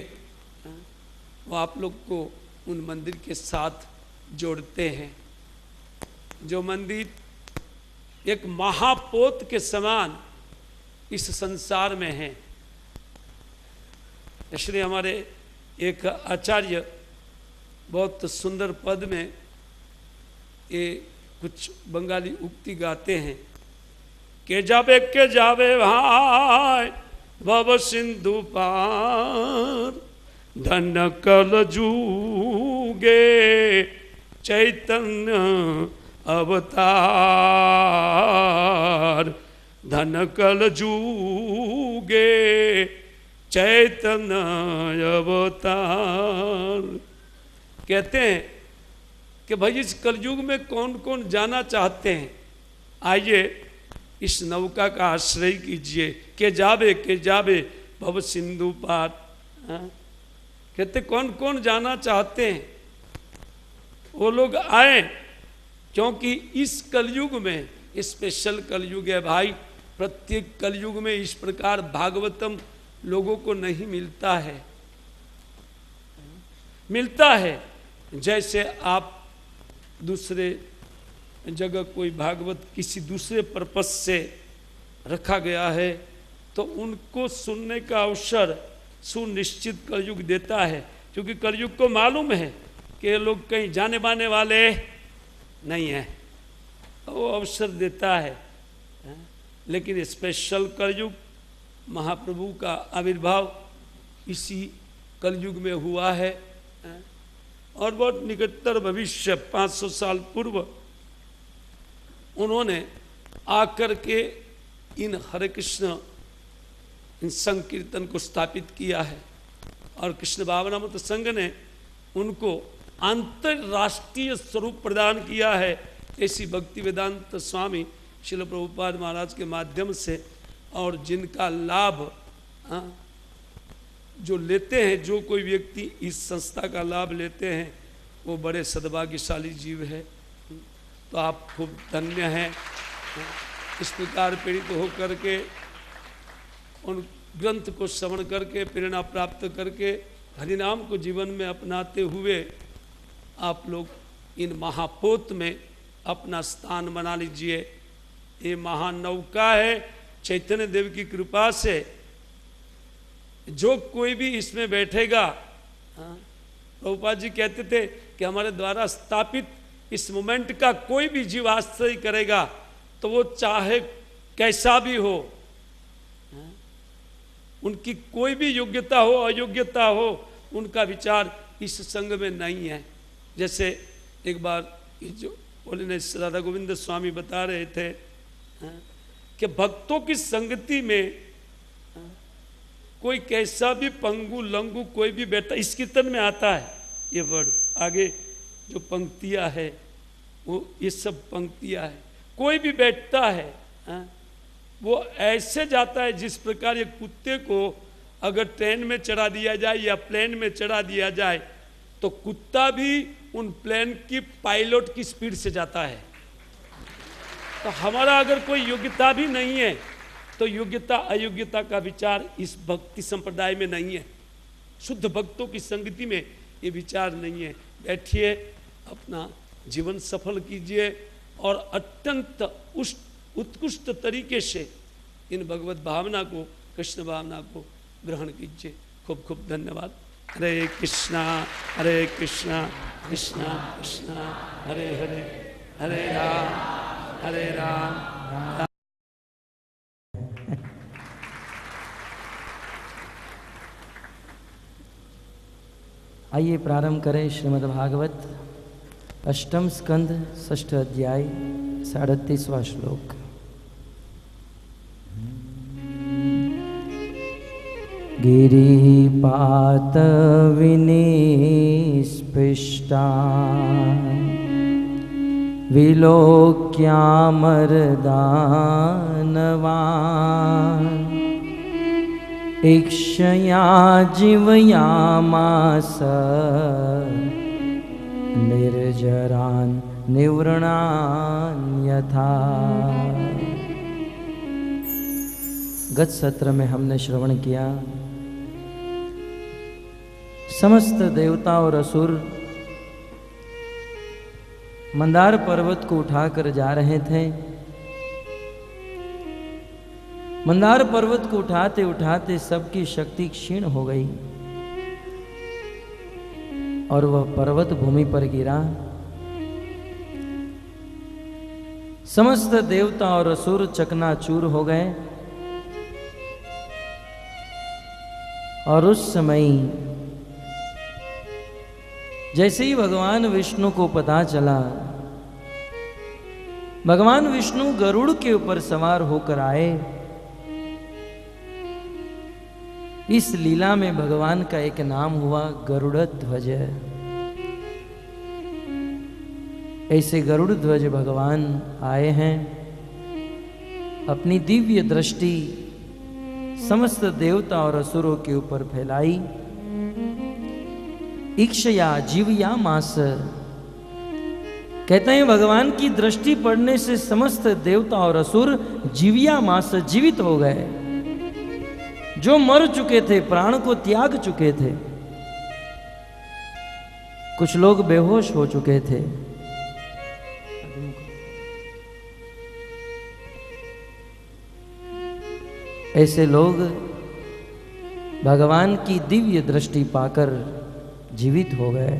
वो आप लोग को उन मंदिर के साथ जोड़ते हैं। जो मंदिर एक महापोत के समान इस संसार में है। इसलिए हमारे एक आचार्य बहुत सुंदर पद में ये कुछ बंगाली उक्ति गाते हैं के जावे भाई भव सिंधु पार धन कल जूगे चैतन्य अवतार धन कल जूगे चैतन्य अवतार। कहते हैं कि भाई इस कलयुग में कौन कौन जाना चाहते हैं, आइए इस नौका का आश्रय कीजिए। के जावे भव सिंधु पार। कहते कौन कौन जाना चाहते हैं वो लोग आए, क्योंकि इस कलयुग में स्पेशल कलयुग है भाई। प्रत्येक कलयुग में इस प्रकार भागवतम लोगों को नहीं मिलता है। मिलता है जैसे आप दूसरे जगह कोई भागवत किसी दूसरे पर्पस से रखा गया है तो उनको सुनने का अवसर सुनिश्चित कलयुग देता है, क्योंकि कलयुग को मालूम है कि ये लोग कहीं जाने बाने वाले नहीं हैं, वो अवसर देता है। लेकिन स्पेशल कलयुग महाप्रभु का आविर्भाव इसी कलयुग में हुआ है और बहुत निकटतर भविष्य 500 साल पूर्व उन्होंने आकर के इन हरे कृष्ण इन संकीर्तन को स्थापित किया है और कृष्ण भावनामृत संघ ने उनको अंतरराष्ट्रीय स्वरूप प्रदान किया है। ऐसी भक्ति वेदांत स्वामी श्रील प्रभुपाद महाराज के माध्यम से और जिनका लाभ जो लेते हैं, जो कोई व्यक्ति इस संस्था का लाभ लेते हैं वो बड़े सद्भाग्यशाली जीव है। तो आप खूब धन्य हैं इस प्रकार प्रेरित होकर के उन ग्रंथ को श्रवण करके प्रेरणा प्राप्त करके हरिनाम को जीवन में अपनाते हुए आप लोग इन महापोत में अपना स्थान बना लीजिए। ये महानौका है, चैतन्य देव की कृपा से जो कोई भी इसमें बैठेगा, प्रभुपाद जी कहते थे कि हमारे द्वारा स्थापित इस मोमेंट का कोई भी जीव आश्रय करेगा तो वो चाहे कैसा भी हो, उनकी कोई भी योग्यता हो अयोग्यता हो, उनका विचार इस संग में नहीं है। जैसे एक बार जो बोले राधा गोविंद स्वामी बता रहे थे कि भक्तों की संगति में कोई कैसा भी पंगु लंगू कोई भी बैठा, इस कीर्तन में आता है ये वर्ड, आगे जो पंक्तियां है वो ये सब पंक्तियां है, कोई भी बैठता है वो ऐसे जाता है जिस प्रकार ये कुत्ते को अगर ट्रेन में चढ़ा दिया जाए या प्लेन में चढ़ा दिया जाए तो कुत्ता भी उन प्लेन की पायलट की स्पीड से जाता है। तो हमारा अगर कोई योग्यता भी नहीं है तो योग्यता अयोग्यता का विचार इस भक्ति संप्रदाय में नहीं है। शुद्ध भक्तों की संगति में ये विचार नहीं है। बैठिए, अपना जीवन सफल कीजिए और अत्यंत उत्कृष्ट तरीके से इन भगवत भावना को, कृष्ण भावना को ग्रहण कीजिए। खूब खूब धन्यवाद। हरे कृष्णा कृष्णा कृष्णा हरे हरे, हरे राम। आइए प्रारंभ करें श्रीमद् भागवत अष्टम स्कंद 6 अध्याय 38वां श्लोक। गिरिपात विनिस्पृष्टा विलोक्यामरदानवान् इक्षया जीवयामास निर्जरान् निवृणान् यथा। गत सत्र में हमने श्रवण किया, समस्त देवता और असुर मंदार पर्वत को उठाकर जा रहे थे। मंदार पर्वत को उठाते उठाते सबकी शक्ति क्षीण हो गई और वह पर्वत भूमि पर गिरा। समस्त देवता और असुर चकनाचूर हो गए और उस समय जैसे ही भगवान विष्णु को पता चला, भगवान विष्णु गरुड़ के ऊपर सवार होकर आए। इस लीला में भगवान का एक नाम हुआ गरुड़ ध्वज। ऐसे गरुड़ ध्वज भगवान आए हैं, अपनी दिव्य दृष्टि समस्त देवता और असुरों के ऊपर फैलाई। इक्षया जीवया मास, कहते हैं भगवान की दृष्टि पड़ने से समस्त देवता और असुर जीवया मास जीवित हो गए। जो मर चुके थे, प्राण को त्याग चुके थे, कुछ लोग बेहोश हो चुके थे, ऐसे लोग भगवान की दिव्य दृष्टि पाकर जीवित हो गए।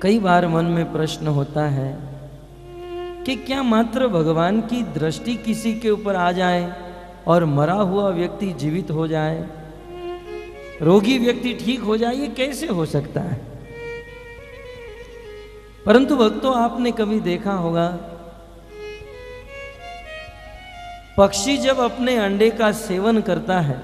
कई बार मन में प्रश्न होता है कि क्या मात्र भगवान की दृष्टि किसी के ऊपर आ जाए और मरा हुआ व्यक्ति जीवित हो जाए, रोगी व्यक्ति ठीक हो जाए, ये कैसे हो सकता है? परंतु भक्तों, आपने कभी देखा होगा, पक्षी जब अपने अंडे का सेवन करता है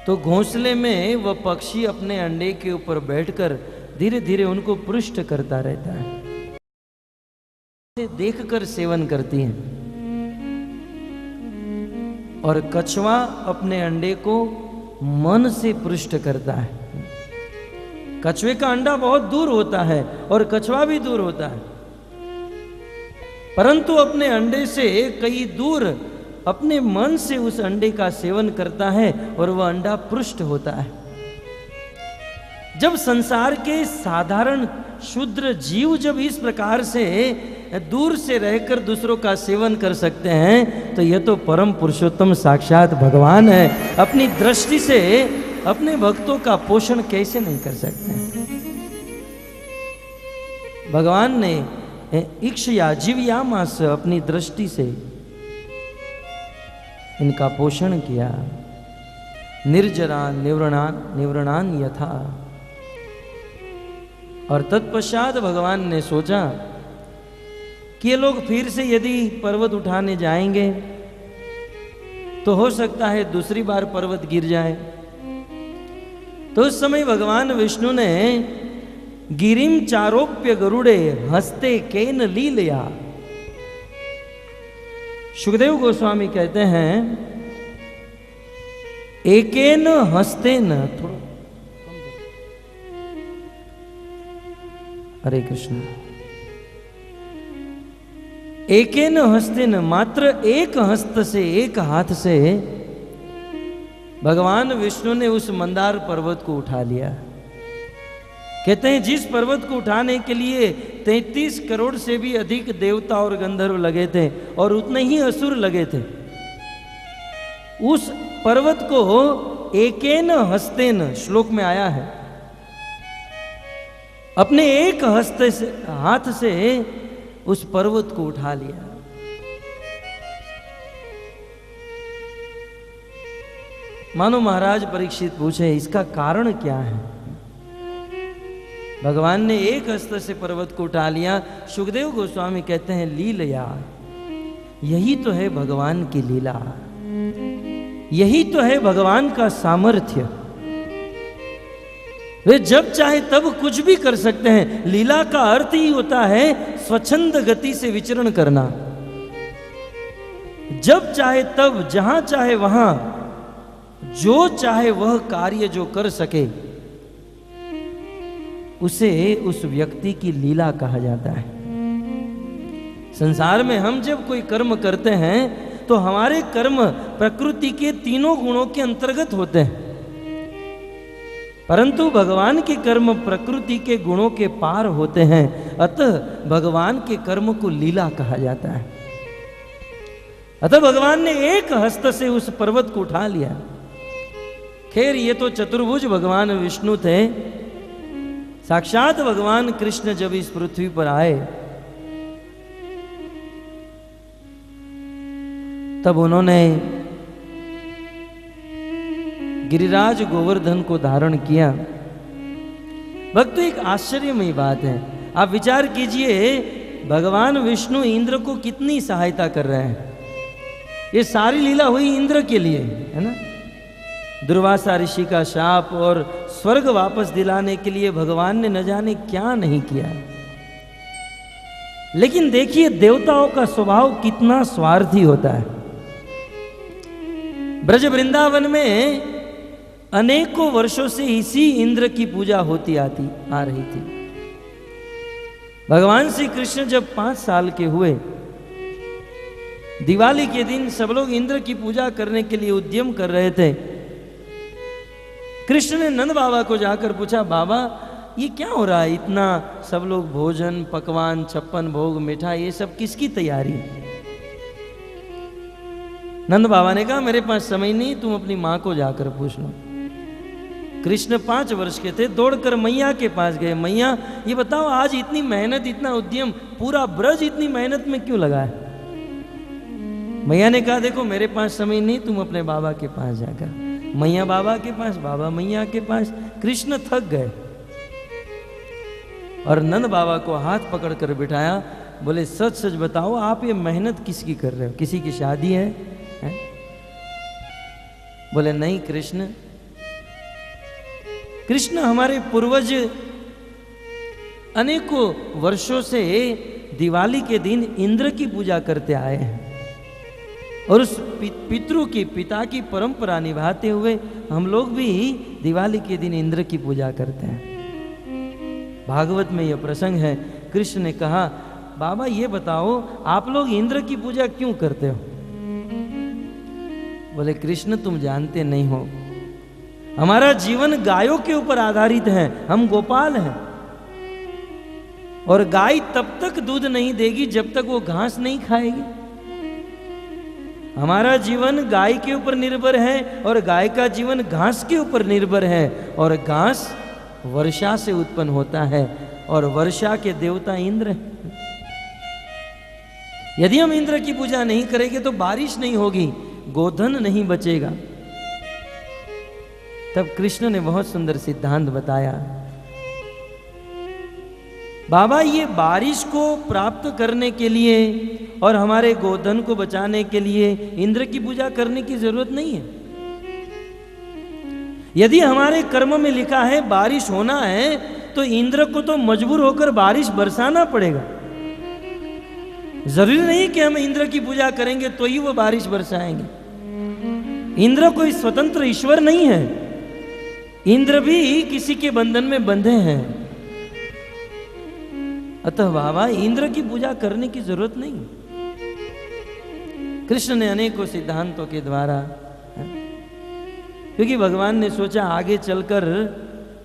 तो घोंसले में वह पक्षी अपने अंडे के ऊपर बैठकर धीरे धीरे उनको पृष्ठ करता रहता है, देखकर सेवन करती हैं। और कछुआ अपने अंडे को मन से पृष्ठ करता है। कछुए का अंडा बहुत दूर होता है और कछुआ भी दूर होता है, परंतु अपने अंडे से कई दूर अपने मन से उस अंडे का सेवन करता है और वह अंडा पृष्ठ होता है। जब संसार के साधारण शूद्र जीव जब इस प्रकार से दूर से रहकर दूसरों का सेवन कर सकते हैं, तो यह तो परम पुरुषोत्तम साक्षात भगवान है। अपनी दृष्टि से अपने भक्तों का पोषण कैसे नहीं कर सकते हैं? भगवान ने इक्ष्या जीवयामास अपनी दृष्टि से इनका पोषण किया। निर्जरान निवृणान यथा। और तत्पश्चात भगवान ने सोचा कि ये लोग फिर से यदि पर्वत उठाने जाएंगे तो हो सकता है दूसरी बार पर्वत गिर जाए। तो उस समय भगवान विष्णु ने गिरिम चारोप्य गरुड़े हस्ते केन लीलया। सुखदेव गोस्वामी कहते हैं एकेन हस्तेन, थोड़ा हरे कृष्ण, एकेन हस्तेन, मात्र एक हस्त से, एक हाथ से भगवान विष्णु ने उस मंदार पर्वत को उठा लिया। कहते हैं जिस पर्वत को उठाने के लिए 33 करोड़ से भी अधिक देवता और गंधर्व लगे थे और उतने ही असुर लगे थे, उस पर्वत को एकेन हस्तेन श्लोक में आया है, अपने एक हस्त से, हाथ से उस पर्वत को उठा लिया। मानो महाराज परीक्षित पूछे इसका कारण क्या है? भगवान ने एक हस्त से पर्वत को उठा लिया। सुखदेव गोस्वामी कहते हैं लीलया, यही तो है भगवान की लीला, यही तो है भगवान का सामर्थ्य। वे जब चाहे तब कुछ भी कर सकते हैं। लीला का अर्थ ही होता है स्वच्छंद गति से विचरण करना। जब चाहे तब, जहां चाहे वहां, जो चाहे वह कार्य जो कर सके उसे उस व्यक्ति की लीला कहा जाता है। संसार में हम जब कोई कर्म करते हैं तो हमारे कर्म प्रकृति के तीनों गुणों के अंतर्गत होते हैं, परंतु भगवान के कर्म प्रकृति के गुणों के पार होते हैं। अतः भगवान के कर्म को लीला कहा जाता है। अतः भगवान ने एक हस्त से उस पर्वत को उठा लिया। खैर ये तो चतुर्भुज भगवान विष्णु थे। साक्षात भगवान कृष्ण जब इस पृथ्वी पर आए तब उन्होंने गिरिराज गोवर्धन को धारण किया। भक्तों एक आश्चर्यमयी बात है, आप विचार कीजिए भगवान विष्णु इंद्र को कितनी सहायता कर रहे हैं। ये सारी लीला हुई इंद्र के लिए, है ना। दुर्वासा ऋषि का शाप और स्वर्ग वापस दिलाने के लिए भगवान ने न जाने क्या नहीं किया। लेकिन देखिए देवताओं का स्वभाव कितना स्वार्थी होता है। ब्रज वृंदावन में अनेकों वर्षों से इसी इंद्र की पूजा होती आ रही थी। भगवान श्री कृष्ण जब 5 साल के हुए, दिवाली के दिन सब लोग इंद्र की पूजा करने के लिए उद्यम कर रहे थे। कृष्ण ने नंद बाबा को जाकर पूछा, बाबा ये क्या हो रहा है, इतना सब लोग भोजन पकवान 56 भोग मिठाई ये सब किसकी तैयारी? नंद बाबा ने कहा मेरे पास समय नहीं, तुम अपनी माँ को जाकर पूछ लो। कृष्ण 5 वर्ष के थे, दौड़कर मैया के पास गए। मैया ये बताओ आज इतनी मेहनत इतना उद्यम, पूरा ब्रज इतनी मेहनत में क्यों लगा है? मैया ने कहा देखो मेरे पास समय नहीं, तुम अपने बाबा के पास जाकर। मैया बाबा के पास, बाबा मैया के पास। कृष्ण थक गए और नंद बाबा को हाथ पकड़कर बिठाया। बोले सच सच बताओ आप ये मेहनत किसकी कर रहे हो, किसी की शादी है? बोले नहीं कृष्ण, कृष्ण हमारे पूर्वज अनेकों वर्षों से दिवाली के दिन इंद्र की पूजा करते आए हैं और उस पितृ की पिता की परंपरा निभाते हुए हम लोग भी दिवाली के दिन इंद्र की पूजा करते हैं। भागवत में यह प्रसंग है। कृष्ण ने कहा बाबा ये बताओ आप लोग इंद्र की पूजा क्यों करते हो? बोले कृष्ण तुम जानते नहीं हो, हमारा जीवन गायों के ऊपर आधारित है, हम गोपाल हैं। और गाय तब तक दूध नहीं देगी जब तक वो घास नहीं खाएगी। हमारा जीवन गाय के ऊपर निर्भर है और गाय का जीवन घास के ऊपर निर्भर है। और घास वर्षा से उत्पन्न होता है और वर्षा के देवता इंद्र हैं। यदि हम इंद्र की पूजा नहीं करेंगे तो बारिश नहीं होगी, गोधन नहीं बचेगा। तब कृष्ण ने बहुत सुंदर सिद्धांत बताया। बाबा, ये बारिश को प्राप्त करने के लिए और हमारे गोधन को बचाने के लिए इंद्र की पूजा करने की जरूरत नहीं है। यदि हमारे कर्म में लिखा है बारिश होना है तो इंद्र को तो मजबूर होकर बारिश बरसाना पड़ेगा। जरूरी नहीं कि हम इंद्र की पूजा करेंगे तो ही वो बारिश बरसाएंगे। इंद्र कोई स्वतंत्र ईश्वर नहीं है। इंद्र भी किसी के बंधन में बंधे हैं। अतः बाबा, इंद्र की पूजा करने की जरूरत नहीं। कृष्ण ने अनेकों सिद्धांतों के द्वारा, क्योंकि भगवान ने सोचा आगे चलकर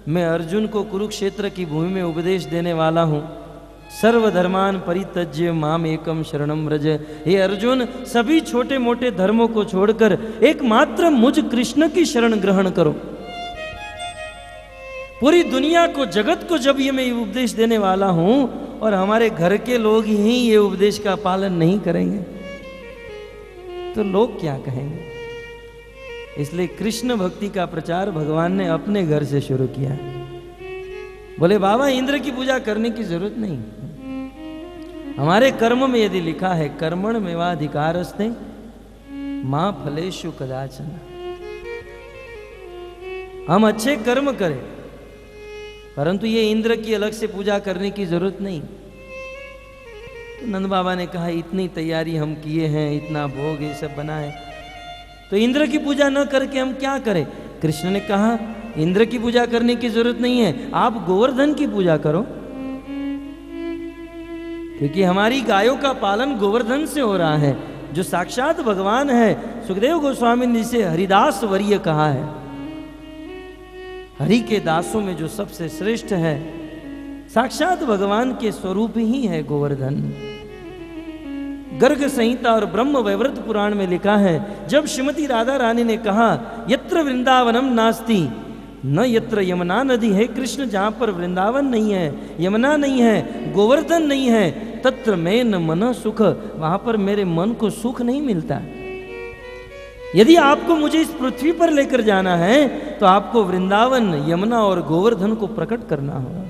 मैं अर्जुन को कुरुक्षेत्र की भूमि में उपदेश देने वाला हूं। सर्वधर्मान परित्यज्य माम एकम शरणम व्रज। हे अर्जुन, सभी छोटे मोटे धर्मों को छोड़कर एकमात्र मुझ कृष्ण की शरण ग्रहण करो। पूरी दुनिया को, जगत को जब ये मैं उपदेश देने वाला हूं और हमारे घर के लोग ही ये उपदेश का पालन नहीं करेंगे तो लोग क्या कहेंगे। इसलिए कृष्ण भक्ति का प्रचार भगवान ने अपने घर से शुरू किया। बोले बाबा, इंद्र की पूजा करने की जरूरत नहीं। हमारे कर्म में यदि लिखा है कर्मण मेवाधिकारस्ते मां फलेषु कदाचन, हम अच्छे कर्म करें परंतु ये इंद्र की अलग से पूजा करने की जरूरत नहीं। तो नंद बाबा ने कहा इतनी तैयारी हम किए हैं, इतना भोग ये सब बना है, तो इंद्र की पूजा न करके हम क्या करें। कृष्ण ने कहा इंद्र की पूजा करने की जरूरत नहीं है, आप गोवर्धन की पूजा करो, क्योंकि हमारी गायों का पालन गोवर्धन से हो रहा है, जो साक्षात भगवान है। सुखदेव गोस्वामी ने जिसे हरिदास वर्य कहा है, हरि के दासों में जो सबसे श्रेष्ठ है साक्षात भगवान के स्वरूप ही है गोवर्धन। गर्ग संहिता और ब्रह्म वैवर्त पुराण में लिखा है, जब श्रीमती राधा रानी ने कहा यत्र वृंदावनम नास्ति न यत्र यमुना नदी है, कृष्ण जहां पर वृंदावन नहीं है, यमुना नहीं है, गोवर्धन नहीं है, तत्र में न मन सुख, वहां पर मेरे मन को सुख नहीं मिलता। यदि आपको मुझे इस पृथ्वी पर लेकर जाना है तो आपको वृंदावन, यमुना और गोवर्धन को प्रकट करना होगा।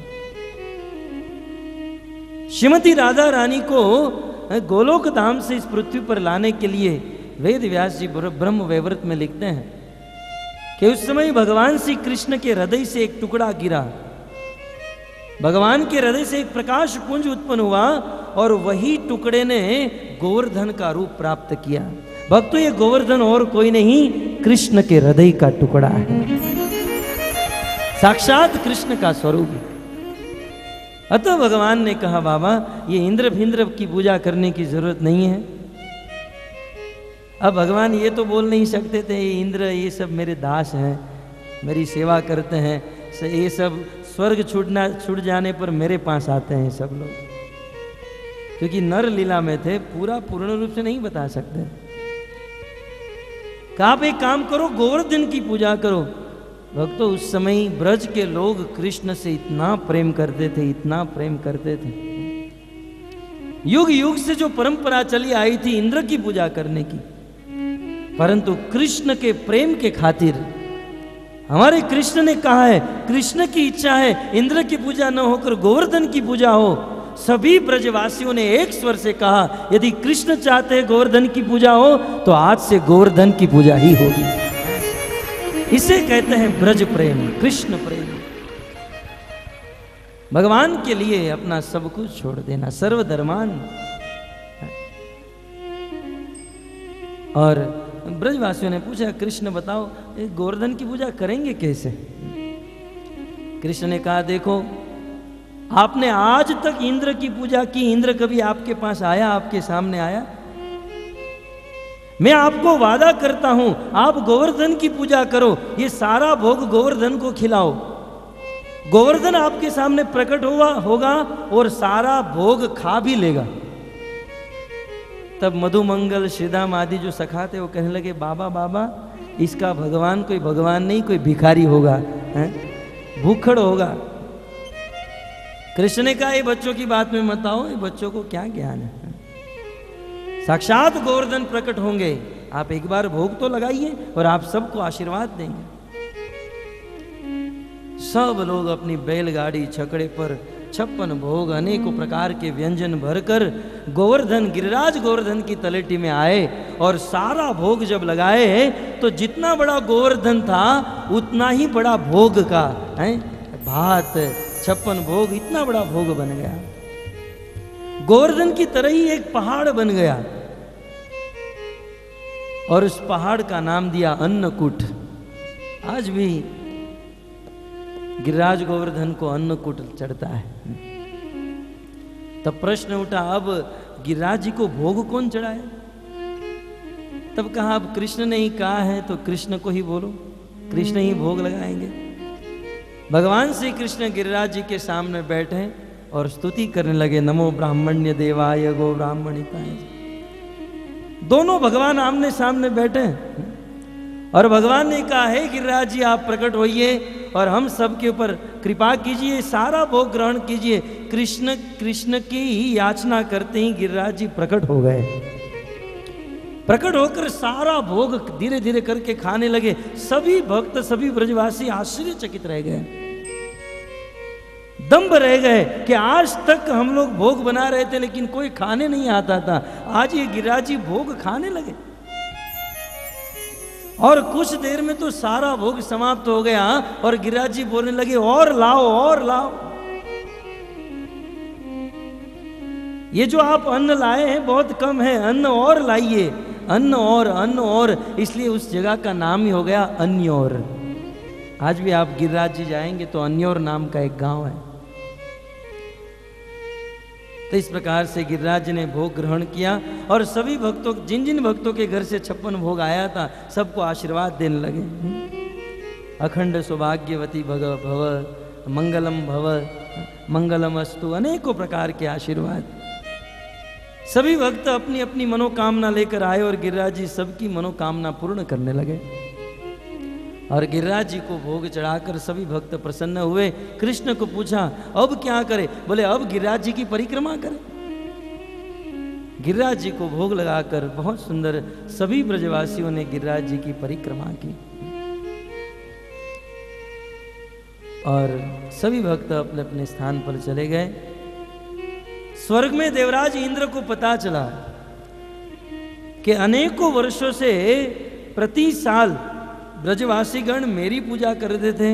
श्रीमती राधा रानी को गोलोक धाम से इस पृथ्वी पर लाने के लिए वेद व्यास जी ब्रह्म वैवर्त में लिखते हैं कि उस समय भगवान श्री कृष्ण के हृदय से एक टुकड़ा गिरा, भगवान के हृदय से एक प्रकाश पुंज उत्पन्न हुआ और वही टुकड़े ने गोवर्धन का रूप प्राप्त किया। भक्तों, ये गोवर्धन और कोई नहीं, कृष्ण के हृदय का टुकड़ा है, साक्षात कृष्ण का स्वरूप है। अतः भगवान ने कहा बाबा, ये इंद्र भिंद्र की पूजा करने की जरूरत नहीं है। अब भगवान ये तो बोल नहीं सकते थे ये इंद्र ये सब मेरे दास हैं, मेरी सेवा करते हैं, ये सब स्वर्ग छूट जाने पर मेरे पास आते हैं सब लोग, क्योंकि नर लीला में थे, पूर्ण रूप से नहीं बता सकते। कहा आप एक काम करो, गोवर्धन की पूजा करो। भक्तों, उस समय ब्रज के लोग कृष्ण से इतना प्रेम करते थे, इतना प्रेम करते थे। युग युग से जो परंपरा चली आई थी इंद्र की पूजा करने की, परंतु कृष्ण के प्रेम के खातिर हमारे कृष्ण ने कहा है, कृष्ण की इच्छा है इंद्र की पूजा न होकर गोवर्धन की पूजा हो। सभी ब्रजवासियों ने एक स्वर से कहा, यदि कृष्ण चाहते हैं गोवर्धन की पूजा हो तो आज से गोवर्धन की पूजा ही होगी। इसे कहते हैं ब्रज प्रेम, कृष्ण प्रेम। भगवान के लिए अपना सब कुछ छोड़ देना, सर्वधर्मान। और ब्रजवासियों ने पूछा, कृष्ण बताओ गोवर्धन की पूजा करेंगे कैसे। कृष्ण ने कहा, देखो आपने आज तक इंद्र की पूजा की, इंद्र कभी आपके पास आया, आपके सामने आया? मैं आपको वादा करता हूं, आप गोवर्धन की पूजा करो, ये सारा भोग गोवर्धन को खिलाओ। गोवर्धन आपके सामने प्रकट होगा और सारा भोग खा भी लेगा। तब मधुमंगल, श्रीधाम आदि जो सखा थे वो कहने लगे, बाबा बाबा, इसका भगवान कोई भगवान नहीं, कोई भिखारी होगा, भूखड़ होगा। कृष्ण ने कहा, ये बच्चों की बात में मत आओ, ये बच्चों को क्या ज्ञान है। साक्षात गोवर्धन प्रकट होंगे, आप एक बार भोग तो लगाइए और आप सबको आशीर्वाद देंगे। सब लोग अपनी बैलगाड़ी छकड़े पर 56 भोग, अनेकों प्रकार के व्यंजन भरकर गोवर्धन, गिरिराज गोवर्धन की तलेटी में आए और सारा भोग जब लगाए तो जितना बड़ा गोवर्धन था उतना ही बड़ा भोग का भात, 56 भोग, इतना बड़ा भोग बन गया। गोवर्धन की तरह ही एक पहाड़ बन गया और उस पहाड़ का नाम दिया अन्नकूट। आज भी गिरिराज गोवर्धन को अन्नकूट चढ़ता है। तब प्रश्न उठा, अब गिरिराज जी को भोग कौन चढ़ाए? तब कहा, अब कृष्ण ने ही कहा है तो कृष्ण को ही बोलो, कृष्ण ही भोग लगाएंगे। भगवान श्री कृष्ण गिरिराज जी के सामने बैठे और स्तुति करने लगे, नमो ब्राह्मण्य देवाय गो ब्राह्मणिताय। दोनों भगवान आमने सामने बैठे और भगवान ने कहा, है गिरिराज जी आप प्रकट होइए और हम सब के ऊपर कृपा कीजिए, सारा भोग ग्रहण कीजिए। कृष्ण कृष्ण की ही याचना करते ही गिरिराज जी प्रकट हो गए। प्रकट होकर सारा भोग धीरे धीरे करके खाने लगे। सभी भक्त, सभी ब्रजवासी आश्चर्यचकित रह गए, दम्भ रह गए कि आज तक हम लोग भोग बना रहे थे लेकिन कोई खाने नहीं आता था, आज ये गिरिराज जी भोग खाने लगे। और कुछ देर में तो सारा भोग समाप्त हो गया और गिरिराज जी बोलने लगे, और लाओ और लाओ, ये जो आप अन्न लाए हैं बहुत कम है, अन्न और लाइए, अन्न और अन्न और। इसलिए उस जगह का नाम ही हो गया अन्योर। आज भी आप गिरिराज जी जाएंगे तो अन्योर नाम का एक गांव है। तो इस प्रकार से गिरिराज जी ने भोग ग्रहण किया और सभी भक्तों, जिन जिन भक्तों के घर से 56 भोग आया था सबको आशीर्वाद देने लगे। अखंड सौभाग्यवती भव, मंगलम भव, मंगलम अस्तु, अनेकों प्रकार के आशीर्वाद। सभी भक्त अपनी अपनी मनोकामना लेकर आए और गिरिराज जी सबकी मनोकामना पूर्ण करने लगे। और गिरिराज जी को भोग चढ़ाकर सभी भक्त प्रसन्न हुए। कृष्ण को पूछा, अब क्या करें? बोले, अब गिरिराज जी की परिक्रमा करें। गिरिराज जी को भोग लगाकर बहुत सुंदर सभी ब्रजवासियों ने गिरिराज जी की परिक्रमा की और सभी भक्त अपने अपने स्थान पर चले गए। स्वर्ग में देवराज इंद्र को पता चला कि अनेकों वर्षों से प्रति साल ब्रजवासीगण मेरी पूजा करते थे,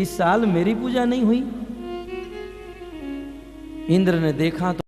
इस साल मेरी पूजा नहीं हुई। इंद्र ने देखा तो